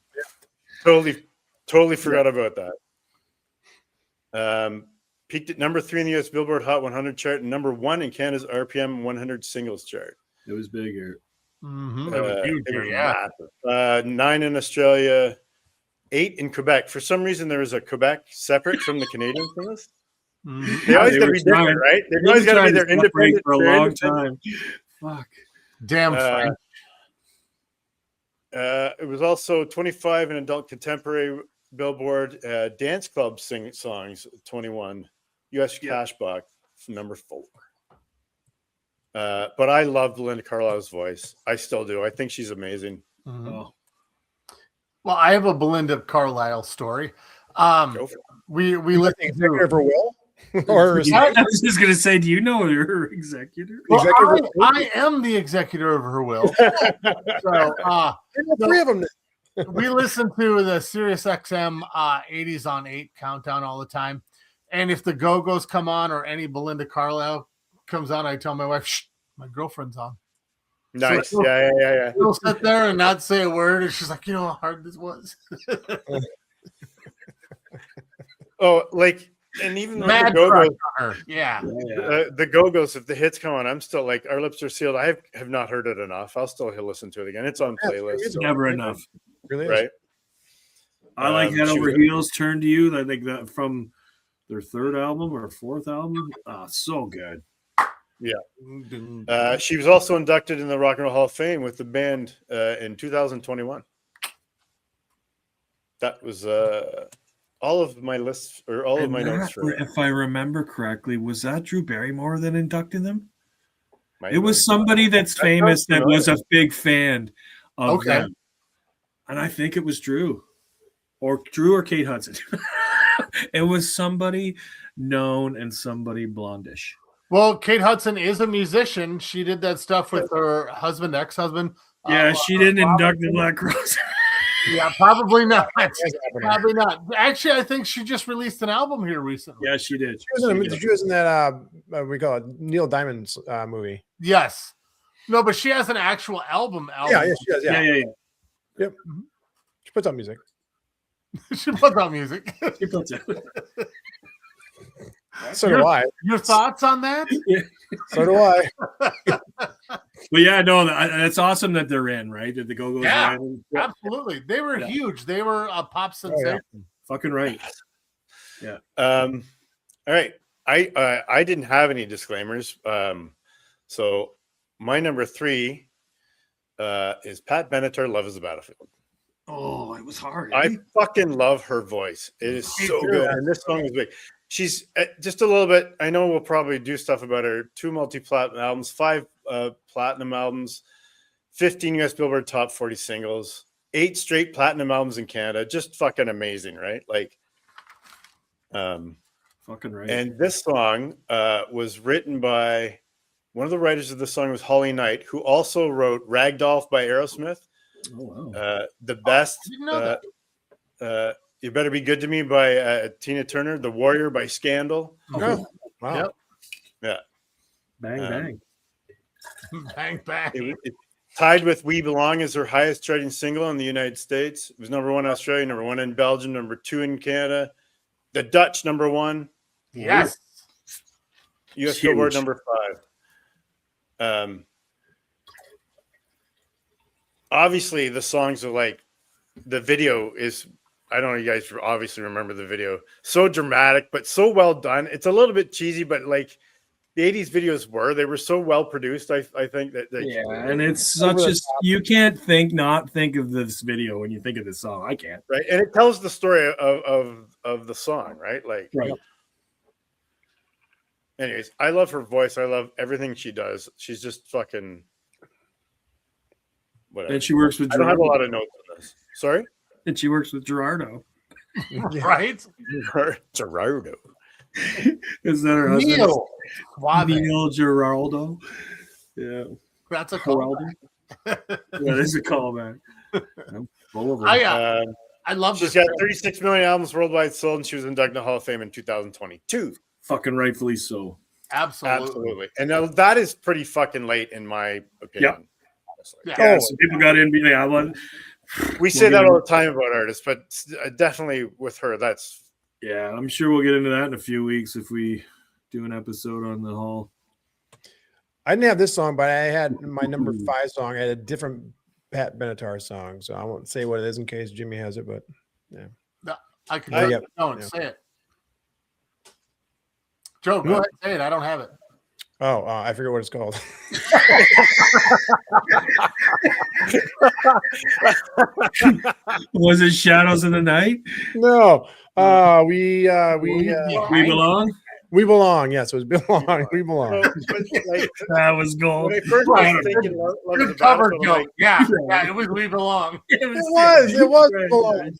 Totally forgot about that. Peaked at number 3 in the US Billboard Hot 100 chart and number 1 in Canada's RPM 100 singles chart. It was big here. Mm-hmm. It was huge here, yeah. Massive. 9 in Australia, 8 in Quebec. For some reason, there is a Quebec separate from the Canadian for this. Mm-hmm. They always got to be different, right? They've always got to be their independent for a long time. Fuck. Damn French. It was also 25 in adult contemporary Billboard dance club songs, 21 US cash box number 4. But I love Belinda Carlisle's voice. I still do. I think she's amazing. Mm-hmm. Oh. Well, I have a Belinda Carlisle story. We listened to her will. Or I was just gonna say, do you know her executor? Well, I am the executor of her will. So, 3 of them. We listen to the Sirius XM 80s on 8 countdown all the time, and if the Go-Go's come on or any Belinda Carlisle comes on, I tell my wife, "Shh, my girlfriend's on." Nice. So yeah. She'll sit there and not say a word, and she's like, "You know how hard this was." Oh, like. And even Mad the Go-Go's, the Go-Go's, if the hits come on, I'm still like, Our Lips Are Sealed. I have not heard it enough. I'll still listen to it again. It's on playlist. It's never enough. Really right? I like Head Over Heels, Turn to You. I think that from their 3rd album or 4th album. So good. Yeah. She was also inducted in the Rock and Roll Hall of Fame with the band in 2021. That was all of my lists or all of my notes for if I remember correctly, was that Drew Barrymore that inducted them? It was somebody that's famous that was a big fan of them. And I think it was Drew or Kate Hudson. It was somebody known and somebody blondish. Well, Kate Hudson is a musician. She did that stuff with her husband, ex-husband. Yeah, she didn't induct the Black Cross. Yeah, probably not. Probably not. Actually, I think she just released an album here recently. Yeah, she did. She was in that we call it Neil Diamond's movie. Yes. No, but she has an actual album. Yeah, she does. Yeah. Yep. Mm-hmm. She puts out music. She puts out music. She puts out. So do I. Your thoughts on that? Yeah. So do I. But yeah, no, that's awesome that they're in, right? That the Go-Go's yeah, in. Absolutely. They were huge. They were a pop sensation. Oh, yeah. Fucking right. Yeah. All right. I didn't have any disclaimers. So my number 3 is Pat Benatar, Love is a Battlefield. Oh, it was hard. I fucking love her voice. It is so good. And this song is big. She's just a little bit. I know we'll probably do stuff about her. 2 multi-platinum albums, 5 platinum albums, 15 US Billboard Top 40 singles, 8 straight platinum albums in Canada. Just fucking amazing, right? Like, fucking right. And this song was written by one of the writers of the song was Holly Knight, who also wrote Ragdoll by Aerosmith. Oh, wow. The Best. I didn't know that. You Better Be Good to Me by Tina Turner. The Warrior by Scandal. Oh, wow. Yep. Yeah. Bang, bang. Bang, bang. It tied with We Belong as her highest charting single in the United States. It was number 1 in Australia, number 1 in Belgium, number 2 in Canada. The Dutch, number 1. Yes. US Huge. Billboard, number 5. Obviously, the songs are like, the video is, I don't know, you guys obviously remember the video. So dramatic, but so well done. It's a little bit cheesy, but like the 80s videos they were so well produced. I think that Yeah, and it's such a, you can't not think of this video when you think of this song. I can't. Right. And it tells the story of the song, right? Like, Right. Anyways, I love her voice. I love everything she does. She's just fucking whatever. And she works with I don't have a Gerardo. lot of notes on this. Sorry? And she works with Gerardo. Right? Gerardo. Is that her husband? Neil. Suave. Neil Geraldo. Yeah. That's a call. Geraldo. Yeah, this is a callback. I'm full of them. I love She's this. got 36 million albums worldwide sold, and she was inducted in the Hall of Fame in 2022. Fucking rightfully so. Absolutely. And now that is pretty fucking late, in my opinion. Yeah. Yeah, so people got in. Yeah, well, We say that all the time about artists, but definitely with her, that's. Yeah, I'm sure we'll get into that in a few weeks if we do an episode on the Hall. I didn't have this song, but I had my number 5 song. I had a different Pat Benatar song, so I won't say what it is in case Jimmy has it. But yeah, No, I can Yeah. say it. Joe, go ahead and say it. I don't have it. Oh, I forget what it's called. Was it Shadows in the Night? No, we belong. We belong. Yes, it was belong. We belong. That was gold. When I first was thinking, Love is a Good cover, Battlefield, I'm Joe. like, Yeah, it was We Belong. It was belong.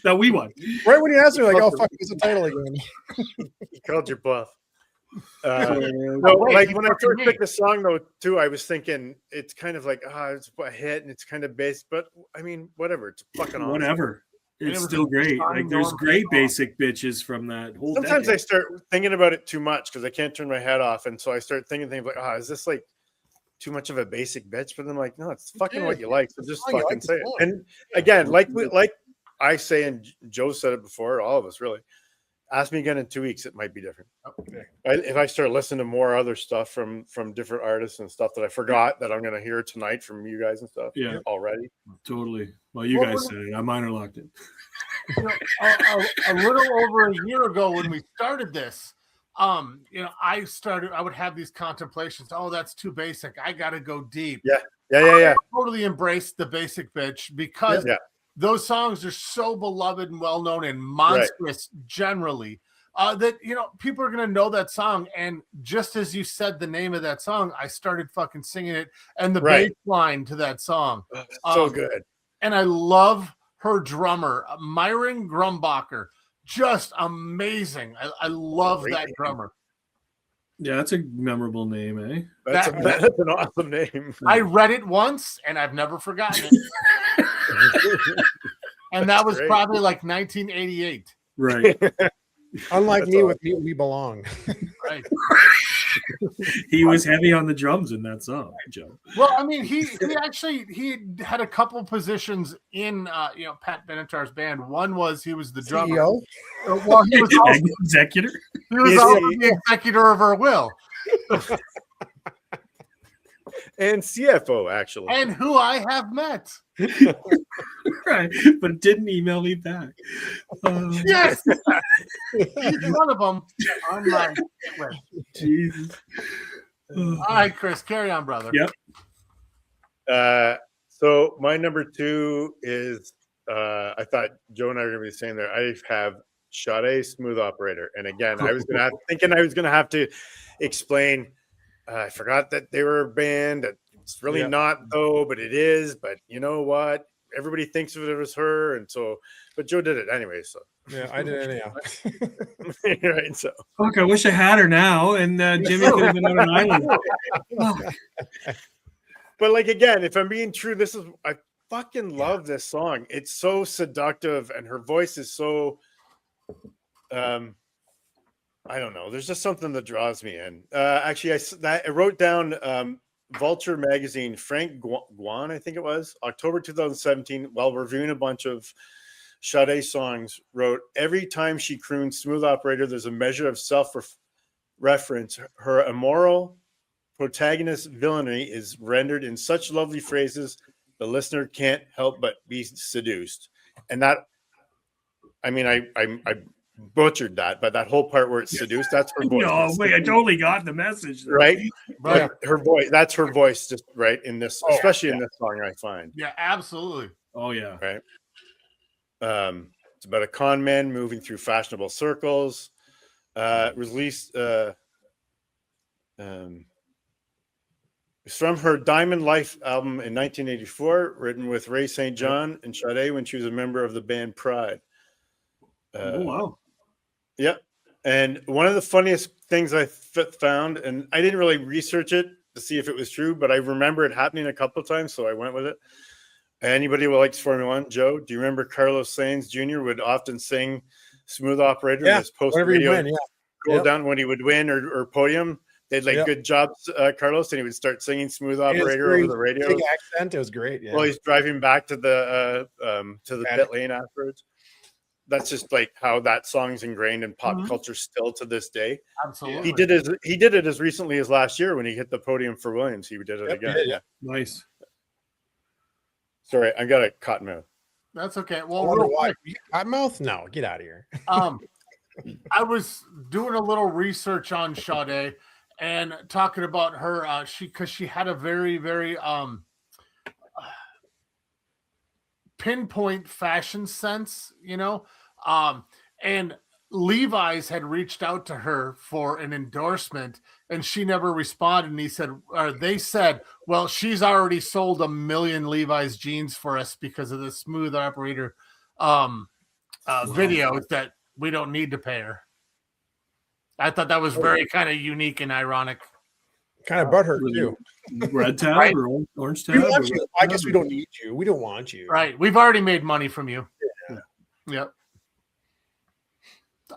No, we won. Right when you asked me, like, oh fuck, it's a title again. you called your bluff. No, wait, like you when I fucking first me. picked the song though, too, I was thinking it's kind of like it's a hit and it's kind of bass, but I mean, whatever, it's fucking awesome. Whatever. It's was still a great. fine Like there's normal great song. basic bitches from that whole. Sometimes I decade. start thinking about it too much because I can't turn my head off, and so I start thinking things like, is this like too much of a basic bitch? But I'm like, no, it's fucking what you like, so just Oh, you fucking like say the it. song. And again, like I say, and Joe said it before, all of us really. Ask me again in 2 weeks; it might be different. If I start listening to more other stuff from different artists and stuff that I forgot that I'm going to hear tonight from you guys and stuff, Yeah. already. Totally. Well, you guys said it. I minor locked it. You know, a little over a year ago when we started this, I would have these contemplations. Oh, that's too basic. I got to go deep. Yeah. I totally embraced the basic bitch because Yeah. those songs are so beloved and well known and monstrous generally that people are gonna know that song. And just as you said the name of that song, I started fucking singing it and the bass line to that song. So good. And I love her drummer, Myron Grumbacher. Just amazing. I love that drummer. Yeah, that's a memorable name, eh? That's an awesome name. I read it once and I've never forgotten it. And that was probably like 1988. Right. Unlike me with We Belong. Right. He was heavy on the drums in that song, Joe. Well, I mean, he had a couple positions in Pat Benatar's band. One was he was the drummer. CEO? Well, he was also, Executor. he was also the executor of her will, And CFO, actually. and who I have met. Right, but didn't email me back. Yes, he's one of them on my list. Jesus. All right, Chris, carry on, brother. Yep. So my number 2 is I thought Joe and I were going to be saying there. I have Sade Smooth Operator, and again, I was going to have to explain. I forgot that they were a band that It's really not though, but it is. But you know what? Everybody thinks of it as her, and so, but Joe did it anyway. So yeah, I did anyhow. right. So fuck, I wish I had her now, and Jimmy could have been on an island. But like again, if I'm being true, I fucking love this song. It's so seductive, and her voice is so. I don't know. There's just something that draws me in. Actually, I wrote down Vulture magazine, Frank Guan, I think it was, October 2017, while reviewing a bunch of Sade songs, wrote, every time she croons Smooth Operator, there's a measure of self-reference. Her immoral protagonist villainy is rendered in such lovely phrases, the listener can't help but be seduced. And that, I mean, I butchered that, but that whole part where it's seduced, that's her voice. No, wait, I totally got the message, though. Right? But her voice, that's her voice, just right in this, especially in this song, I find. Yeah, absolutely. Oh yeah. Right. It's about a con man moving through fashionable circles. Released it's from her Diamond Life album in 1984, written with Ray St. John and Sade when she was a member of the band Pride. Oh wow. Yeah. And one of the funniest things I found, and I didn't really research it to see if it was true, but I remember it happening a couple of times, so I went with it. Anybody who likes Formula One, Joe, do you remember Carlos Sainz Jr. would often sing Smooth Operator in his post-video go down when he would win or podium? They'd like, good job, Carlos, and he would start singing Smooth Operator over the radio. Big accent, it was great. Yeah. Well, he's driving back to the pit lane afterwards. That's just like how that song's ingrained in pop culture still to this day. Absolutely. He did it as recently as last year when he hit the podium for Williams. He did it again. Yeah. Nice. Sorry, I got a cotton mouth. That's okay. Well, Cotton mouth? No, get out of here. I was doing a little research on Sade and talking about her. Because she had a very, very pinpoint fashion sense, you know. And Levi's had reached out to her for an endorsement, and she never responded. And they said, well, she's already sold 1 million Levi's jeans for us because of the Smooth Operator videos that we don't need to pay her. I thought that was very kind of unique and ironic. Kind of butthurt too. Red tab Right. or orange tab? I guess we don't need you. We don't want you. Right. We've already made money from you. Yeah. Yep.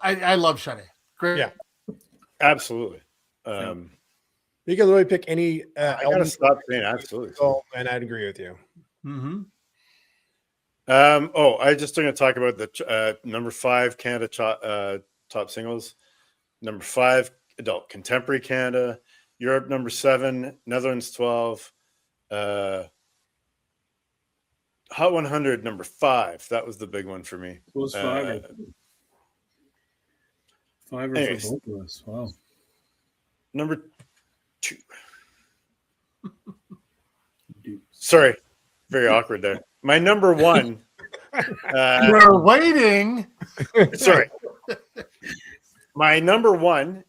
I love Sade. Great. Yeah. Absolutely. You can literally pick any I gotta stop saying absolutely. And I'd agree with you. Mm-hmm. I just going to talk about the number 5 Canada top singles. Number 5 adult contemporary Canada. Europe number 7, Netherlands 12. Hot 100 number 5. That was the big one for me. It was 5. 5 anyways, for both of us. Wow. Number 2. Sorry, very awkward there. My number 1. We're waiting. Sorry. My number 1,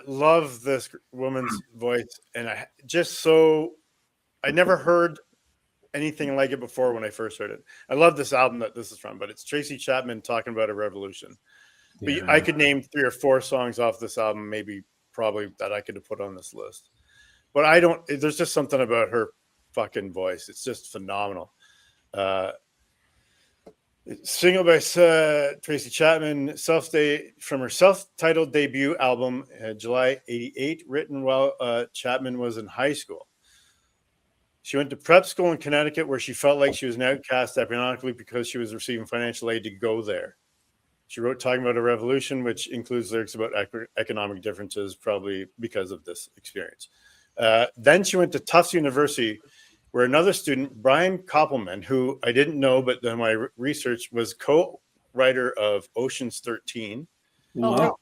love this woman's voice, and I never heard anything like it before when I first heard it. I love this album that this is from, but it's Tracy Chapman talking about a revolution. Yeah. But I could name 3 or 4 songs off this album, probably that I could have put on this list. But there's just something about her fucking voice. It's just phenomenal. Single by Tracy Chapman, from her self-titled debut album, July 88, written while Chapman was in high school. She went to prep school in Connecticut, where she felt like she was an outcast economically because she was receiving financial aid to go there. She wrote talking about a revolution, which includes lyrics about economic differences, probably because of this experience. Then she went to Tufts University, where another student, Brian Koppelman, who I didn't know, but then my research was co-writer of Ocean's 13. Wow.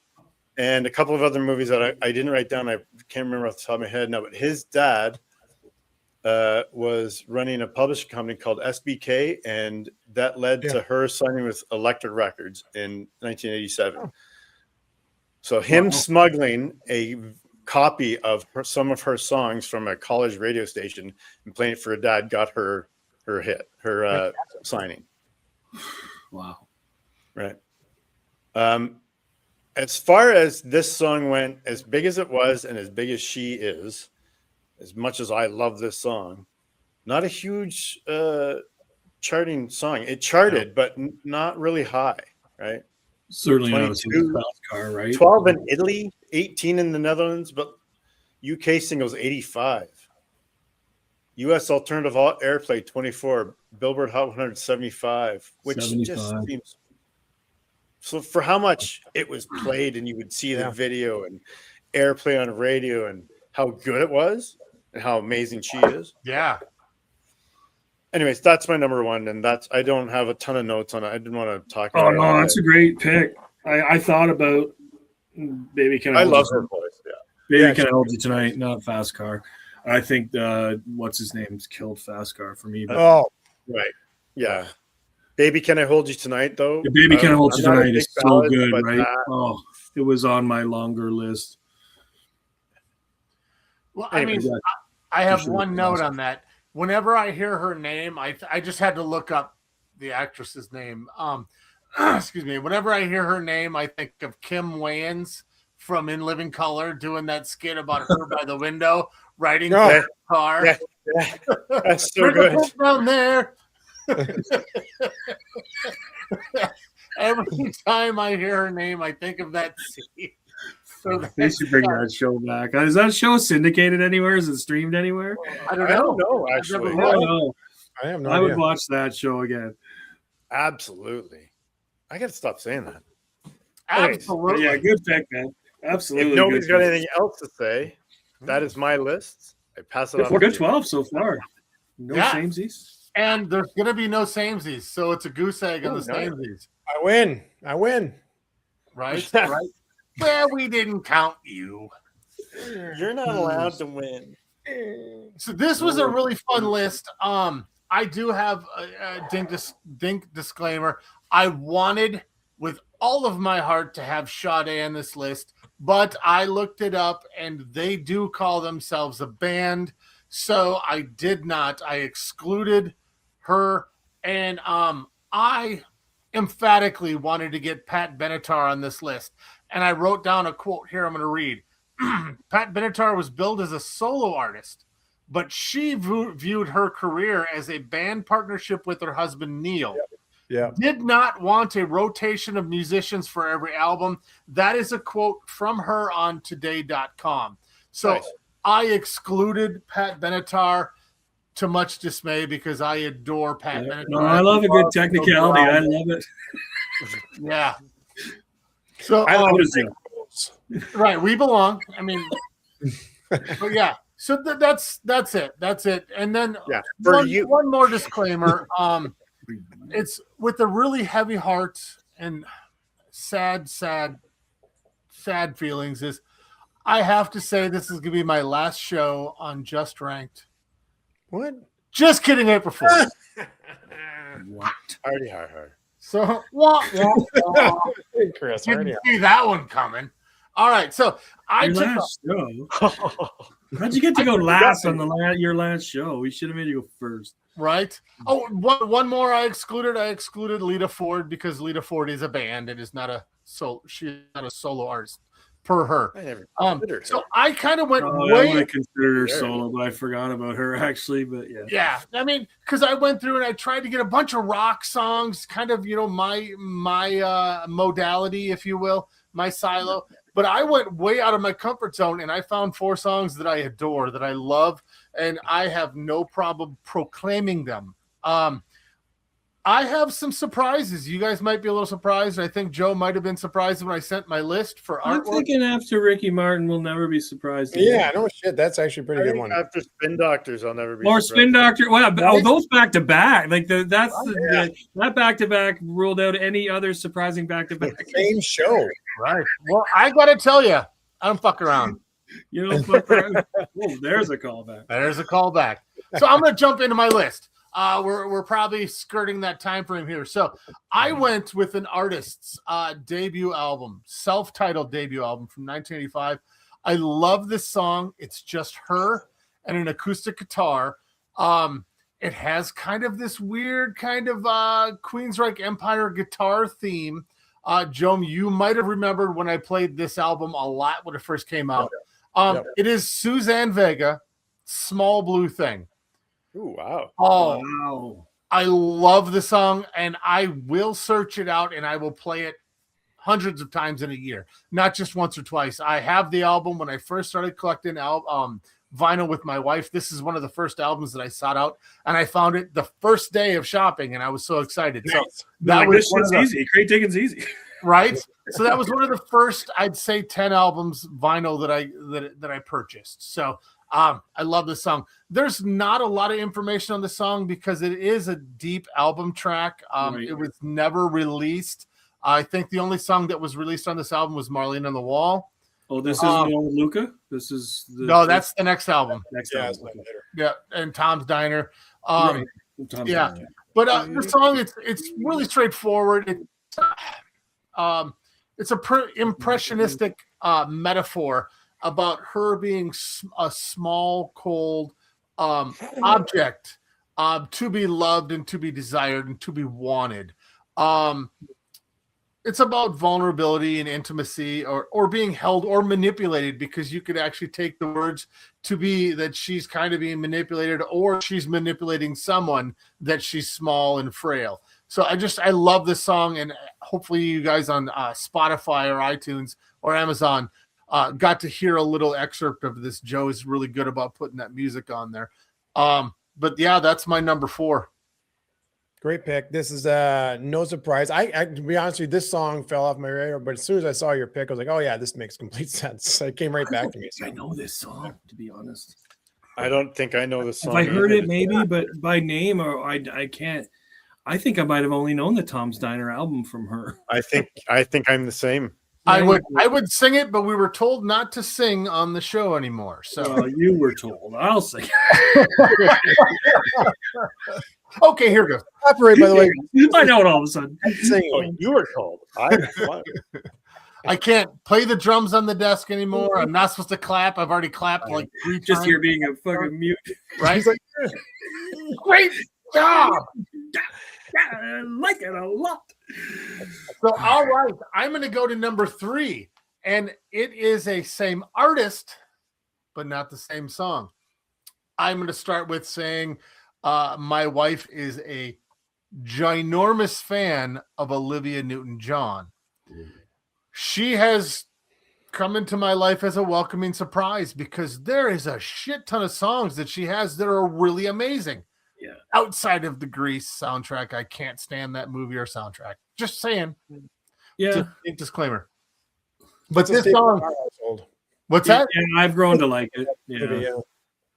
And a couple of other movies that I didn't write down. I can't remember off the top of my head now, but his dad was running a publishing company called SBK, and that led to her signing with Elektra Records in 1987. So him smuggling a copy of some of her songs from a college radio station and playing it for her dad got her signing. Wow. Right. As far as this song went, as big as it was and as big as she is, as much as I love this song, not a huge charting song. It charted, but not really high, right? Certainly not a fast car, right? 12 in Italy, 18 in the Netherlands, but UK singles 85. US alternative airplay 24, Billboard Hot 175, which 75. just seems so for how much it was played, and you would see the video and airplay on radio and how good it was and how amazing she is. Yeah. Anyways, that's my number one, and I don't have a ton of notes on it. I didn't want to talk about it. Oh, no, that's a great pick. I thought about Baby Can I love her voice, yeah. Baby Can I Hold You Tonight, not Fast Car. I think what's his name's killed Fast Car for me. But, right. Yeah. Baby Can I Hold You Tonight, though? Baby Can I Hold You Tonight is so good, right? It was on my longer list. Well, I mean, I have one note on that. Whenever I hear her name, I just had to look up the actress's name. Excuse me. Whenever I hear her name, I think of Kim Wayans from In Living Color doing that skit about her by the window riding the car. Yeah. That's so good. Down there. Every time I hear her name, I think of that scene. So they should bring that show back. Is that show syndicated anywhere? Is it streamed anywhere? I don't know. Actually. I have no idea. idea. Would watch that show again. Absolutely. I got to stop saying that. Absolutely. Yeah, good pick, man. Absolutely. If nobody's got anything else to say, that is my list. I pass it on. Good 12 so far. No samesies. And there's going to be no samesies, so it's a goose egg on the samesies. I win. Right? Right. Well, we didn't count you. You're not allowed to win. So this was a really fun list. I do have a dink disclaimer. I wanted with all of my heart to have Sade on this list, but I looked it up and they do call themselves a band. So I did not. I excluded her, and I emphatically wanted to get Pat Benatar on this list. And I wrote down a quote here I'm going to read. Pat Benatar was billed as a solo artist, but she viewed her career as a band partnership with her husband, Neil. Yeah. Did not want a rotation of musicians for every album. That is a quote from her on today.com. So nice. I excluded Pat Benatar to much dismay because I adore Pat Benatar. No, I love a good technicality. I love it. Yeah. So I love right, we belong. I mean, but yeah. So that's it. That's it. And then one more disclaimer. It's with a really heavy heart and sad feelings. Is I have to say this is gonna be my last show on Just Ranked. What? Just kidding, April Fool's. What? Already hard. So, Chris, didn't see that one coming. All right, so I took show. How'd you get to go last on your last show? We should have made you go first. Right. Oh, one more I excluded. I excluded Lita Ford because Lita Ford is a band and is not she's not a solo artist per her. I never considered her. So I kind of went I way. would have considered her solo, but I forgot about her actually. But yeah. Yeah, I mean, because I went through and I tried to get a bunch of rock songs, kind of my modality, if you will, my silo. But I went way out of my comfort zone, and I found 4 songs that I adore, that I love, and I have no problem proclaiming them. I have some surprises. You guys might be a little surprised. I think Joe might have been surprised when I sent my list for artwork. I'm thinking after Ricky Martin, we'll never be surprised. Yeah, no shit. That's actually a pretty good one. After Spin Doctors, I'll never be Or surprised. Spin Doctor. Well, those back to back. Like that back to back ruled out any other surprising back to back. Same show. Right. Well, I got to tell you, I don't fuck around. You don't fuck around. Oh, there's a callback. There's a callback. So I'm going to jump into my list. We're probably skirting that time frame here. So I went with an artist's debut album, self-titled debut album from 1985. I love this song. It's just her and an acoustic guitar. It has kind of this weird kind of Queensryche Empire guitar theme. Joe, you might have remembered when I played this album a lot when it first came out. It is Suzanne Vega, Small Blue Thing. Ooh, wow. Oh, Wow. I love the song, and I will search it out, and I will play it hundreds of times in a year, not just once or twice. I have the album when I first started collecting vinyl with my wife. This is one of the first albums that I sought out, and I found it the first day of shopping, and I was so excited. Nice. So that was easy. Crate digging's easy. Right? So that was one of the first, I'd say, 10 albums vinyl that I purchased. So I love this song. There's not a lot of information on the song because it is a deep album track. Right. It was never released. I think the only song that was released on this album was Marlene on the Wall. Oh, this is the one with Luca? This is that's the next album. Album. Later. Yeah, and Tom's Diner. Right. Yeah. But the song, it's really straightforward. It's a impressionistic metaphor about her being a small, cold object to be loved and to be desired and to be wanted. It's about vulnerability and intimacy or being held or manipulated, because you could actually take the words to be that she's kind of being manipulated or she's manipulating someone, that she's small and frail. So I love this song, and hopefully you guys on Spotify or iTunes or Amazon got to hear a little excerpt of this. Joe is really good about putting that music on there. But yeah, that's my number 4. Great pick. This is no surprise. I to be honest with you, this song fell off my radar, but as soon as I saw your pick, I was like, oh yeah, this makes complete sense. It came right back to me. I know this song, to be honest. I don't think I know this song. If I heard it, maybe, but by name, or I can't. I think I might have only known the Tom's Diner album from her. I think I'm the same. I would sing it, but we were told not to sing on the show anymore. So you were told. I'll sing. Okay, here goes. Operate, by the way. You might know it all of a sudden. You were told. I can't play the drums on the desk anymore. I'm not supposed to clap. I've already clapped like 3 times. Just here being a fucking mute. Right? He's like, great job. I like it a lot. So, all right. I'm going to go to number 3. And it is a same artist, but not the same song. I'm going to start with saying my wife is a ginormous fan of Olivia Newton-John. She has come into my life as a welcoming surprise because there is a shit ton of songs that she has that are really amazing. Yeah. Outside of the Grease soundtrack, I can't stand that movie or soundtrack. Just saying. Yeah. Disclaimer. But this song, what's that? Yeah, I've grown to like it. Yeah.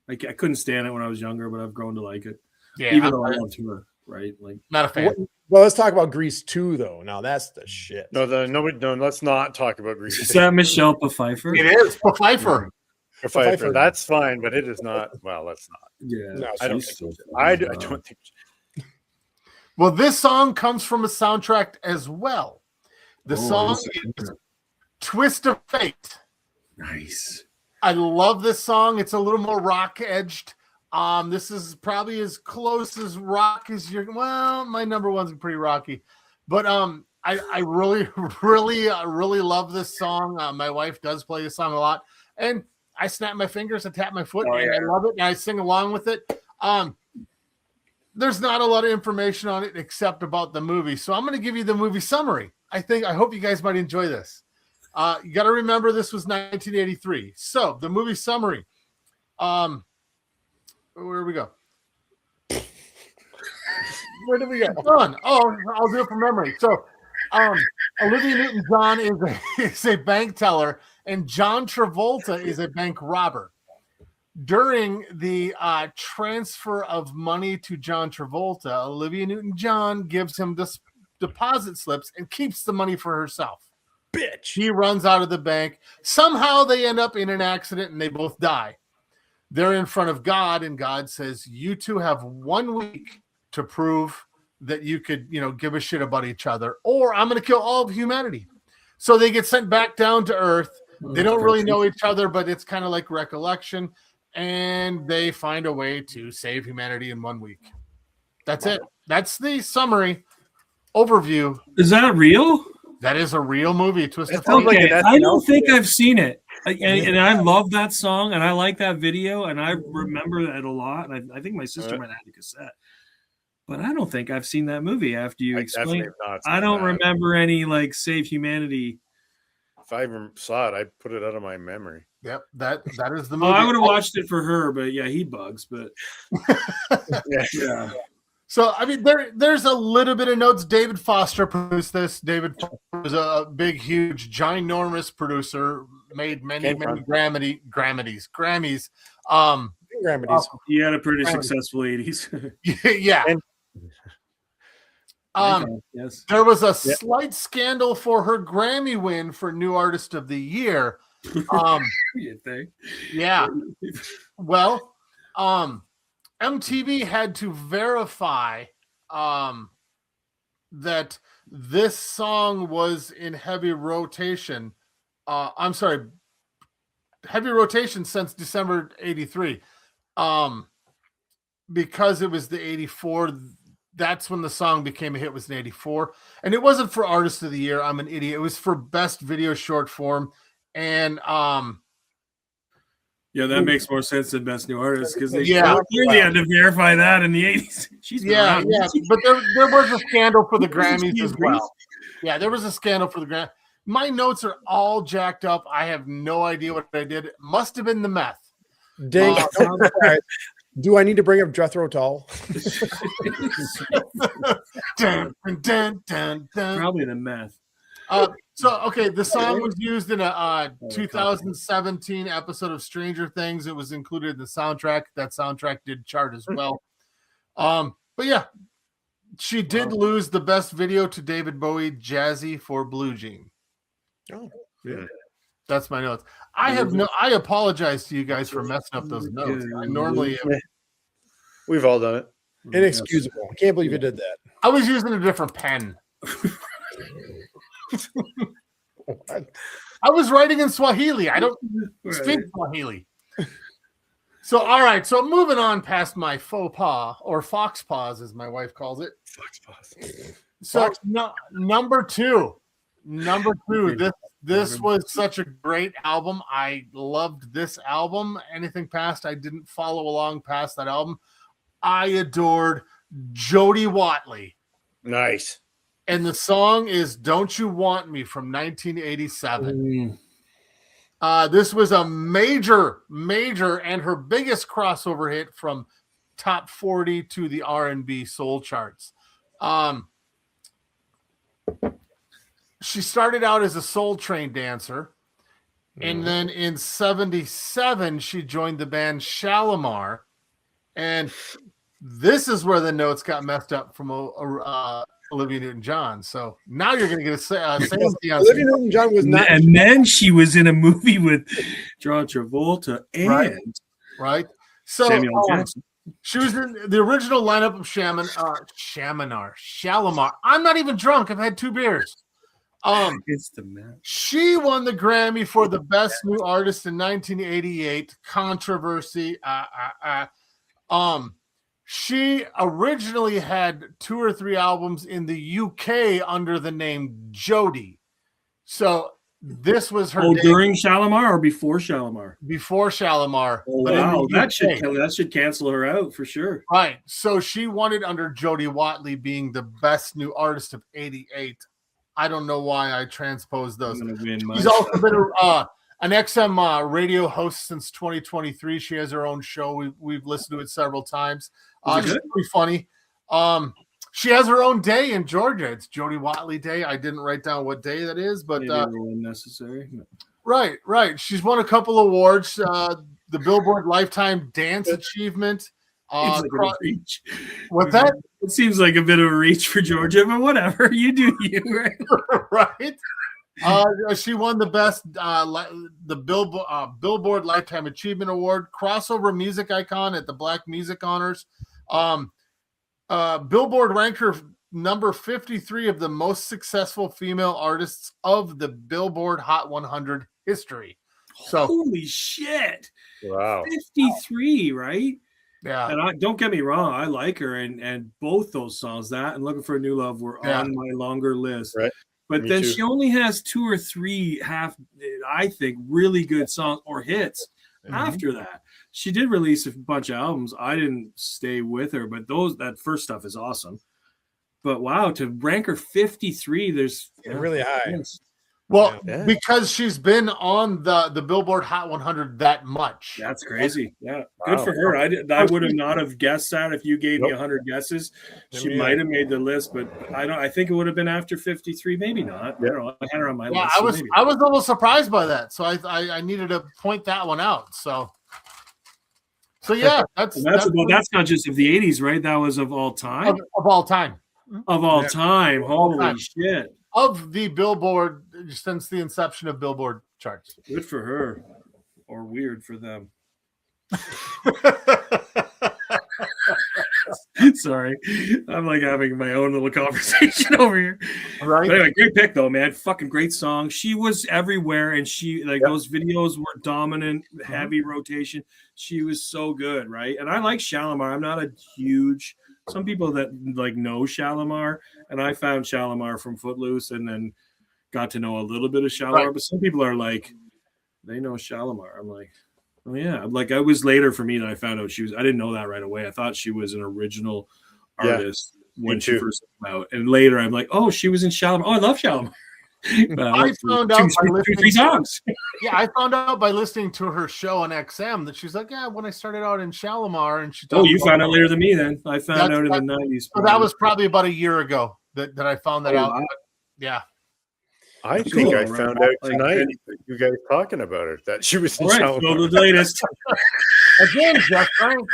I couldn't stand it when I was younger, but I've grown to like it. Yeah, even though I loved her, right? Like, not a fan. Well, let's talk about Grease 2, though. Now that's the shit. No, let's not talk about Grease. Is that Michelle Pfeiffer? It is Pfeiffer. Pfeiffer. That's fine, but it is not. Well, let's not. Yeah, no, I don't think. I don't think. Well, this song comes from a soundtrack as well. The song is "Twist of Fate." Nice. I love this song. It's a little more rock edged. This is probably as close as rock as you're. Well, my number one's pretty rocky, but I really, really love this song. My wife does play this song a lot, and I snap my fingers and tap my foot, and I love it, and I sing along with it. There's not a lot of information on it except about the movie, so I'm going to give you the movie summary. I hope you guys might enjoy this. You got to remember this was 1983. So the movie summary. Where do we go? Where did we go? I'll do it from memory. So, Olivia Newton-John is a bank teller, and John Travolta is a bank robber. During the transfer of money to John Travolta, Olivia Newton-John gives him deposit slips and keeps the money for herself. Bitch. He runs out of the bank. Somehow they end up in an accident and they both die. They're in front of God, and God says, you two have 1 week to prove that you could, give a shit about each other, or I'm going to kill all of humanity. So they get sent back down to Earth. They don't really know each other, but it's kind of like recollection, and they find a way to save humanity in 1 week. That's it. That's the summary overview. Is that real? That is a real movie. Twisted sounds like Okay, an I SNL don't think skit. I've seen it. And I love that song, and I like that video, and I remember that a lot. And I think my sister might have had a cassette, but I don't think I've seen that movie. After you explain, I don't remember any like Save Humanity. If I ever saw it, I put it out of my memory. Yep, that is the movie. I would have watched it for her, but yeah, he bugs. But yeah. So I mean, there's a little bit of notes. David Foster produced this. David Foster was a big, huge, ginormous producer. Made many Grammys. Grammys. He had a pretty successful 80s. Yeah. Yes. There was a slight scandal for her Grammy win for New Artist of the Year. You think? Yeah. Well, MTV had to verify that this song was in heavy rotation. Heavy rotation since December 83. Because it was the 84, that's when the song became a hit, was in 84. And it wasn't for Artist of the Year. I'm an idiot. It was for Best Video Short Form. And yeah, that makes more sense than Best New Artist because they clearly had to verify that in the 80s. But there was a scandal for the Grammys as well. Yeah, there was a scandal for the Grammys. My notes are all jacked up. I have no idea what I did. It must have been the meth. Dang. Do I need to bring up Jethro Tull? Probably the meth. The song was used in a 2017 episode of Stranger Things. It was included in the soundtrack. That soundtrack did chart as well. But yeah, she did lose the best video to David Bowie, Jazzy for Blue Jean. Oh, yeah. That's my notes. I apologize to you guys for messing up those notes. I normally We've all done it. Inexcusable. I can't believe you did that. I was using a different pen. I was writing in Swahili. I don't speak Swahili. So, all right. So, moving on past my faux pas, or fox paws, as my wife calls it. Fox paws. So, number two. This was such a great album. I loved this album. Anything past, I didn't follow along past that album. I adored Jody Watley. Nice. And the song is Don't You Want Me from 1987. This was a major, and her biggest crossover hit from top 40 to the R&B soul charts. She started out as a Soul Train dancer. And then in 77, she joined the band Shalimar. And this is where the notes got messed up from Olivia Newton-John. So now you're going to get a Olivia Newton-John was not. And then she was in a movie with John Travolta and right. So Samuel Jackson. She was in the original lineup of Shalimar. I'm not even drunk. I've had 2 beers. It's the man. She won the Grammy for the Best New Artist in 1988. Controversy. She originally had 2 or 3 albums in the UK under the name Jody. So this was her during Shalimar or before Shalimar? Before Shalimar. Oh, wow, that should cancel her out for sure. Right. So she won it under Jody Watley being the Best New Artist of 88. I don't know why I transposed those. She's also been an XM radio host since 2023. She has her own show. We've listened to it several times. She's pretty funny. She has her own day in Georgia. It's Jody Watley Day. I didn't write down what day that is, but unnecessary. Right. She's won a couple awards. The Billboard Lifetime Dance Achievement. Reach. What's that? It seems like a bit of a reach for Georgia, but whatever. You do you, right? Right. She won the best Billboard Lifetime Achievement Award, crossover music icon at the Black Music Honors. Billboard ranked her number 53 of the most successful female artists of the Billboard Hot 100 history. So holy shit. Wow. 53, right? Yeah. And don't get me wrong, I like her, and both those songs, that and Looking for a New Love, were on my longer list. Right. But Me then too. she only has 2 or 3 I think, really good songs or hits after that. She did release a bunch of albums. I didn't stay with her, but that first stuff is awesome. But wow, to rank her 53, there's really high. Yes. Well, because she's been on the Billboard Hot 100 that much. That's crazy. Yeah, good for her. I would have not have guessed that if you gave me 100 guesses. She might have made the list, but I think it would have been after 53. Maybe not. I don't know. I had her on my list. I was a little surprised by that, so I needed to point that one out. So yeah, that's not just of the 80s, right? That was of all time. Of all time. Of all time. Holy shit. Of the Billboard, since the inception of Billboard charts. Good for her, or weird for them. Sorry, I'm like having my own little conversation over here. Right. But anyway, great pick though, man. Fucking great song. She was everywhere, and she those videos were dominant, heavy rotation. She was so good, right? And I like Shalimar. I'm not a huge. Some people that know Shalimar, and I found Shalimar from Footloose, and then got to know a little bit of Shalimar. Right. But some people are like, they know Shalimar. I'm like, oh yeah. Like it was later for me that I found out she was. I didn't know that right away. I thought she was an original artist when she first came out, and later I'm like, oh, she was in Shalimar. Oh, I love Shalimar. I found out by three songs. Yeah, I found out by listening to her show on XM that she's like, yeah, when I started out in Shalimar, and she. You found out later than me then. I found out in the 90s. So that was probably about a year ago that I found that out. Wow. Yeah. I think I found out tonight you guys talking about her that she was in Shalimar. So the latest. Again, Jeff Frank,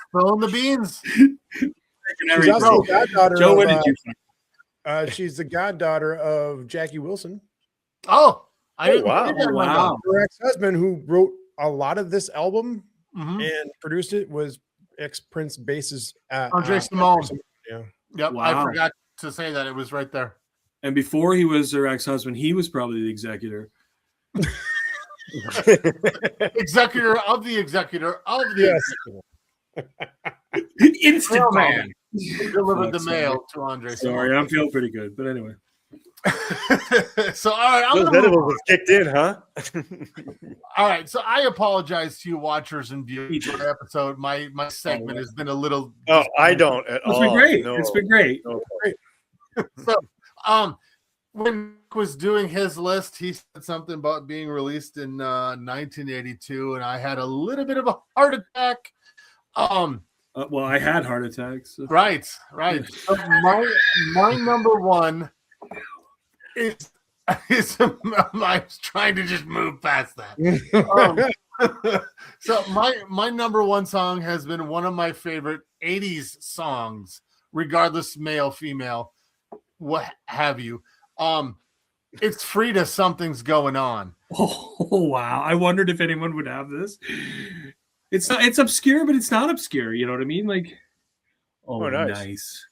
spilling the beans. She's also the goddaughter Joe, what did you find? She's the goddaughter of Jackie Wilson. Oh, wow. Her ex-husband, who wrote a lot of this album and produced it, was ex-Prince bassist Andre Simone. Yeah. Yep. Wow. I forgot to say that. It was right there. And before he was her ex-husband, he was probably the executor. Executor of the executor of the executor. Instant man. He delivered the mail to Andre. Sorry, I'm feeling pretty good, but anyway. So all right, those edibles have kicked in, huh? All right, so I apologize to you watchers and viewers for the episode. My segment has been a little. Oh, I don't at all. It's been great. No. It's been great. No. So, when Nick was doing his list, he said something about being released in 1982, and I had a little bit of a heart attack. Well, I had heart attacks. So. Right. So my number one is I'm trying to just move past that. So my number one song has been one of my favorite 80s songs, regardless male, female, what have you. It's Frida, Something's Going On. Oh wow. I wondered if anyone would have this. It's obscure, but it's not obscure. You know what I mean? Like, nice.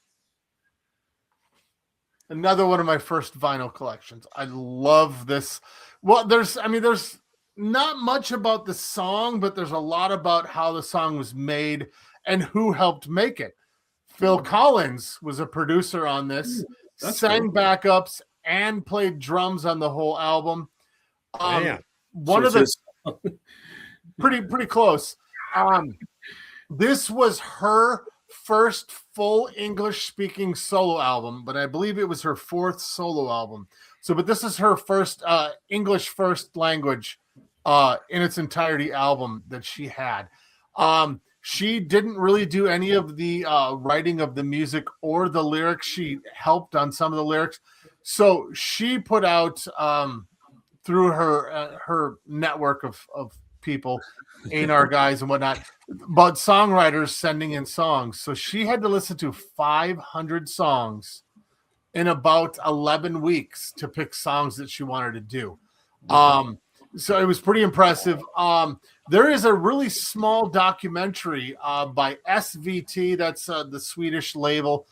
Another one of my first vinyl collections. I love this. Well, there's not much about the song, but there's a lot about how the song was made and who helped make it. Phil Collins was a producer on this, sang backups, and played drums on the whole album. Pretty close. This was her first full English-speaking solo album, but I believe it was her fourth solo album. But this is her first English first language in its entirety album that she had. She didn't really do any of the writing of the music or the lyrics. She helped on some of the lyrics. So she put out through her network of people, A&R guys and whatnot, about songwriters sending in songs. So she had to listen to 500 songs in about 11 weeks to pick songs that she wanted to do. So it was pretty impressive. There is a really small documentary by SVT, that's the Swedish label,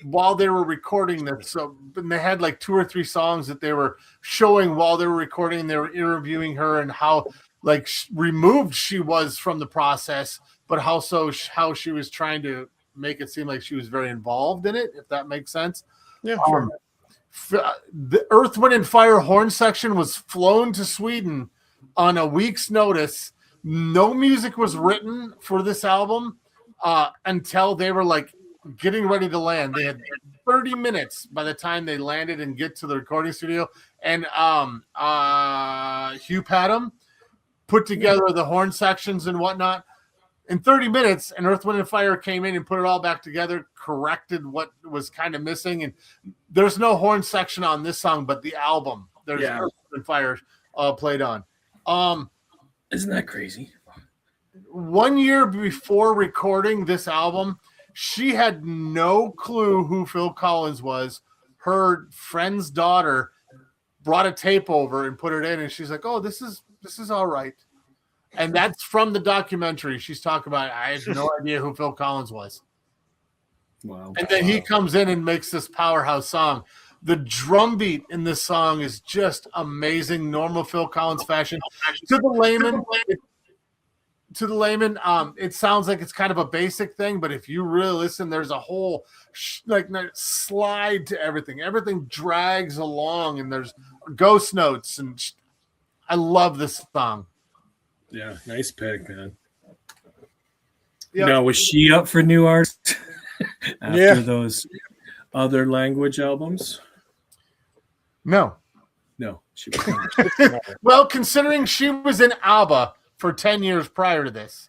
while they were recording this. So and they had like 2 or 3 songs that they were showing while they were recording. They were interviewing her and how like removed she was from the process, but how she was trying to make it seem like she was very involved in it, if that makes sense. Yeah, sure. The Earth, Wind, and Fire horn section was flown to Sweden on a week's notice. No music was written for this album until they were like getting ready to land. They had 30 minutes by the time they landed and get to the recording studio. And Hugh Padgham put together the horn sections and whatnot in 30 minutes. And Earth, Wind, and Fire came in and put it all back together, corrected what was kind of missing. And there's no horn section on this song, but the album, there's Earth, Wind, and Fire played on. Isn't that crazy? 1 year before recording this album, she had no clue who Phil Collins was. Her friend's daughter brought a tape over and put it in, and she's like, "Oh, this is all right." And that's from the documentary. She's talking about, I had no idea who Phil Collins was. Wow. And then he comes in and makes this powerhouse song. The drum beat in this song is just amazing, normal Phil Collins fashion. To the layman, it sounds like it's kind of a basic thing, but if you really listen, there's a whole slide to everything. Everything drags along, and there's ghost notes, and I love this song. Yeah, nice pick, man. Yep. Now, was she up for new art after those other language albums? No, she was not. Well, considering she was in ABBA for 10 years prior to this,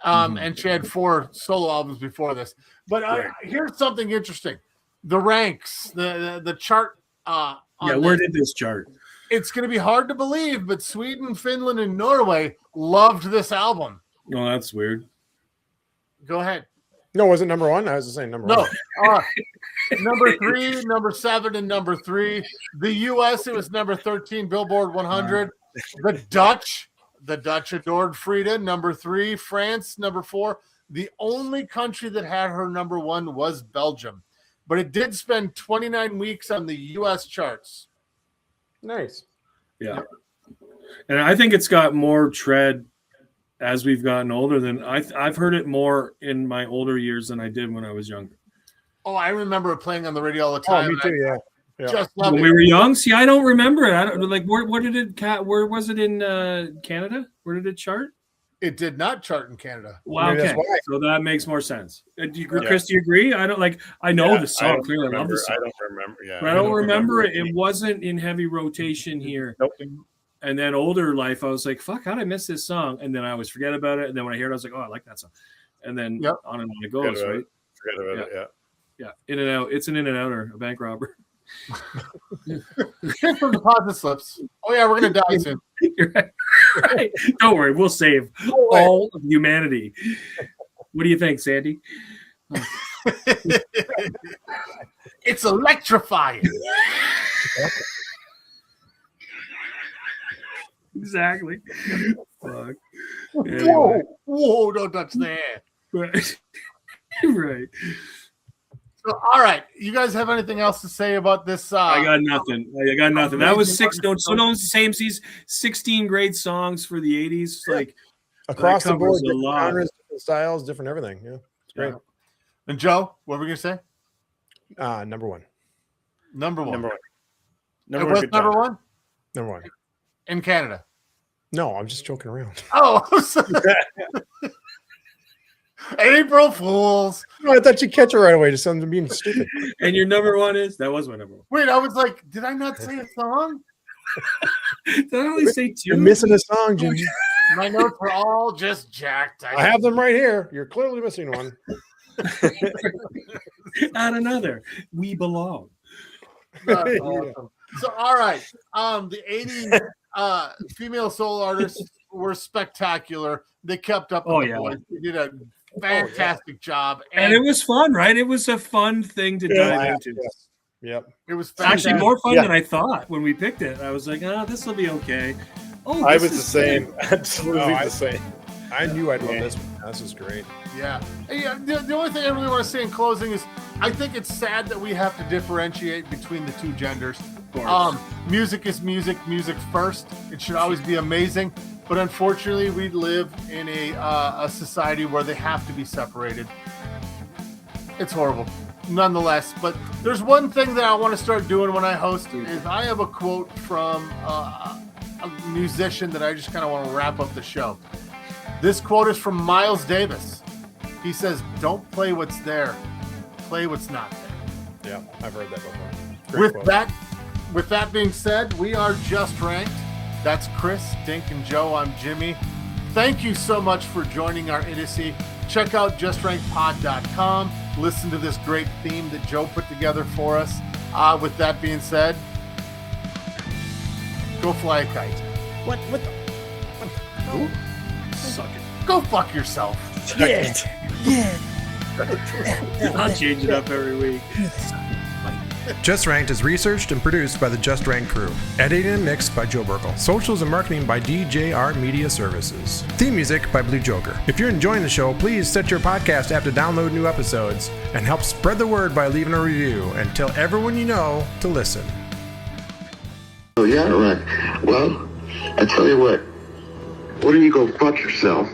and she had 4 solo albums before this. But here's something interesting: the ranks, the chart. Where did this chart? It's going to be hard to believe, but Sweden, Finland, and Norway loved this album. Oh, that's weird. Go ahead. No, was it number 1? I was just saying number 1. Number 3, number 7, and number 3. The U.S., it was number 13, Billboard 100. The Dutch adored Frida, number 3. France, number 4. The only country that had her number 1 was Belgium, but it did spend 29 weeks on the U.S. charts. Nice. Yeah. And I think it's got more tread as we've gotten older than I've heard it more in my older years than I did when I was younger. Oh, I remember it playing on the radio all the time. Oh, me too. Yeah. Just loved when we were young. See, I don't remember it. I don't like where did it? Where was it in Canada? Where did it chart? It did not chart in Canada. Wow. Okay, so that makes more sense. Chris, do you agree? I don't like. I know the song clearly. I love the song. I don't remember. Yeah, but I don't remember it. It wasn't in heavy rotation here. Nope. And then older life, I was like, "Fuck, how did I miss this song?" And then I always forget about it. And then when I hear it, I was like, "Oh, I like that song." And then on and on it goes, right? Forget about it. Yeah. In and out. It's an in and outer, a bank robber. From deposit slips. Oh yeah, we're gonna die soon. You're right. Don't worry, we'll save all of humanity. What do you think, Sandy? It's electrifying. Exactly. Fuck. Anyway. Whoa, don't touch that. Right. So, all right, you guys have anything else to say about this? I got nothing. That was 6. So no one's the same. 16 great songs for the 80s. Like across the board, different genres, different styles, different everything. Yeah, it's great. And Joe, what were we gonna say? Number 1. Number 1. Number 1. Number 1. Number 1 in Canada. No, I'm just joking around. Oh, April Fools. No, I thought you'd catch it right away. Just something being stupid. And your number 1 is? That was my number 1. Wait, I was like, did I not say a song? Did I only say 2? You're missing a song, Jimmy. My notes are all just jacked. I have them right here. You're clearly missing one. Add another. We belong. That's awesome. So, all right. The 80s female soul artists were spectacular. They kept up with the boys. They did a fantastic job. And it was fun, right? It was a fun thing to dive into. Yep. It was actually more fun than I thought when we picked it. I was like, this will be okay. Oh, I was the same. Absolutely the same. I knew I'd love this one. This is great. Yeah. The only thing I really want to say in closing is I think it's sad that we have to differentiate between the two genders. Music is music first. It should always be amazing. But unfortunately, we live in a society where they have to be separated. It's horrible, nonetheless. But there's one thing that I want to start doing when I host is I have a quote from a musician that I just kind of want to wrap up the show. This quote is from Miles Davis. He says, "Don't play what's there, play what's not there." Yeah, I've heard that before. With that being said, we are Just Ranked. That's Chris, Dink, and Joe. I'm Jimmy. Thank you so much for joining our idiocy. Check out JustRankedPod.com. Listen to this great theme that Joe put together for us. With that being said, go fly a kite. What the? Go suck it. Go fuck yourself. Yeah. I'll change it up every week. Just Ranked is researched and produced by the Just Ranked crew. Edited and mixed by Joe Burkle. Socials and marketing by DJR Media Services. Theme music by Blue Joker. If you're enjoying the show, please set your podcast app to download new episodes and help spread the word by leaving a review and tell everyone you know to listen. Oh, yeah, right. Well, I tell you what. Why don't you go fuck yourself?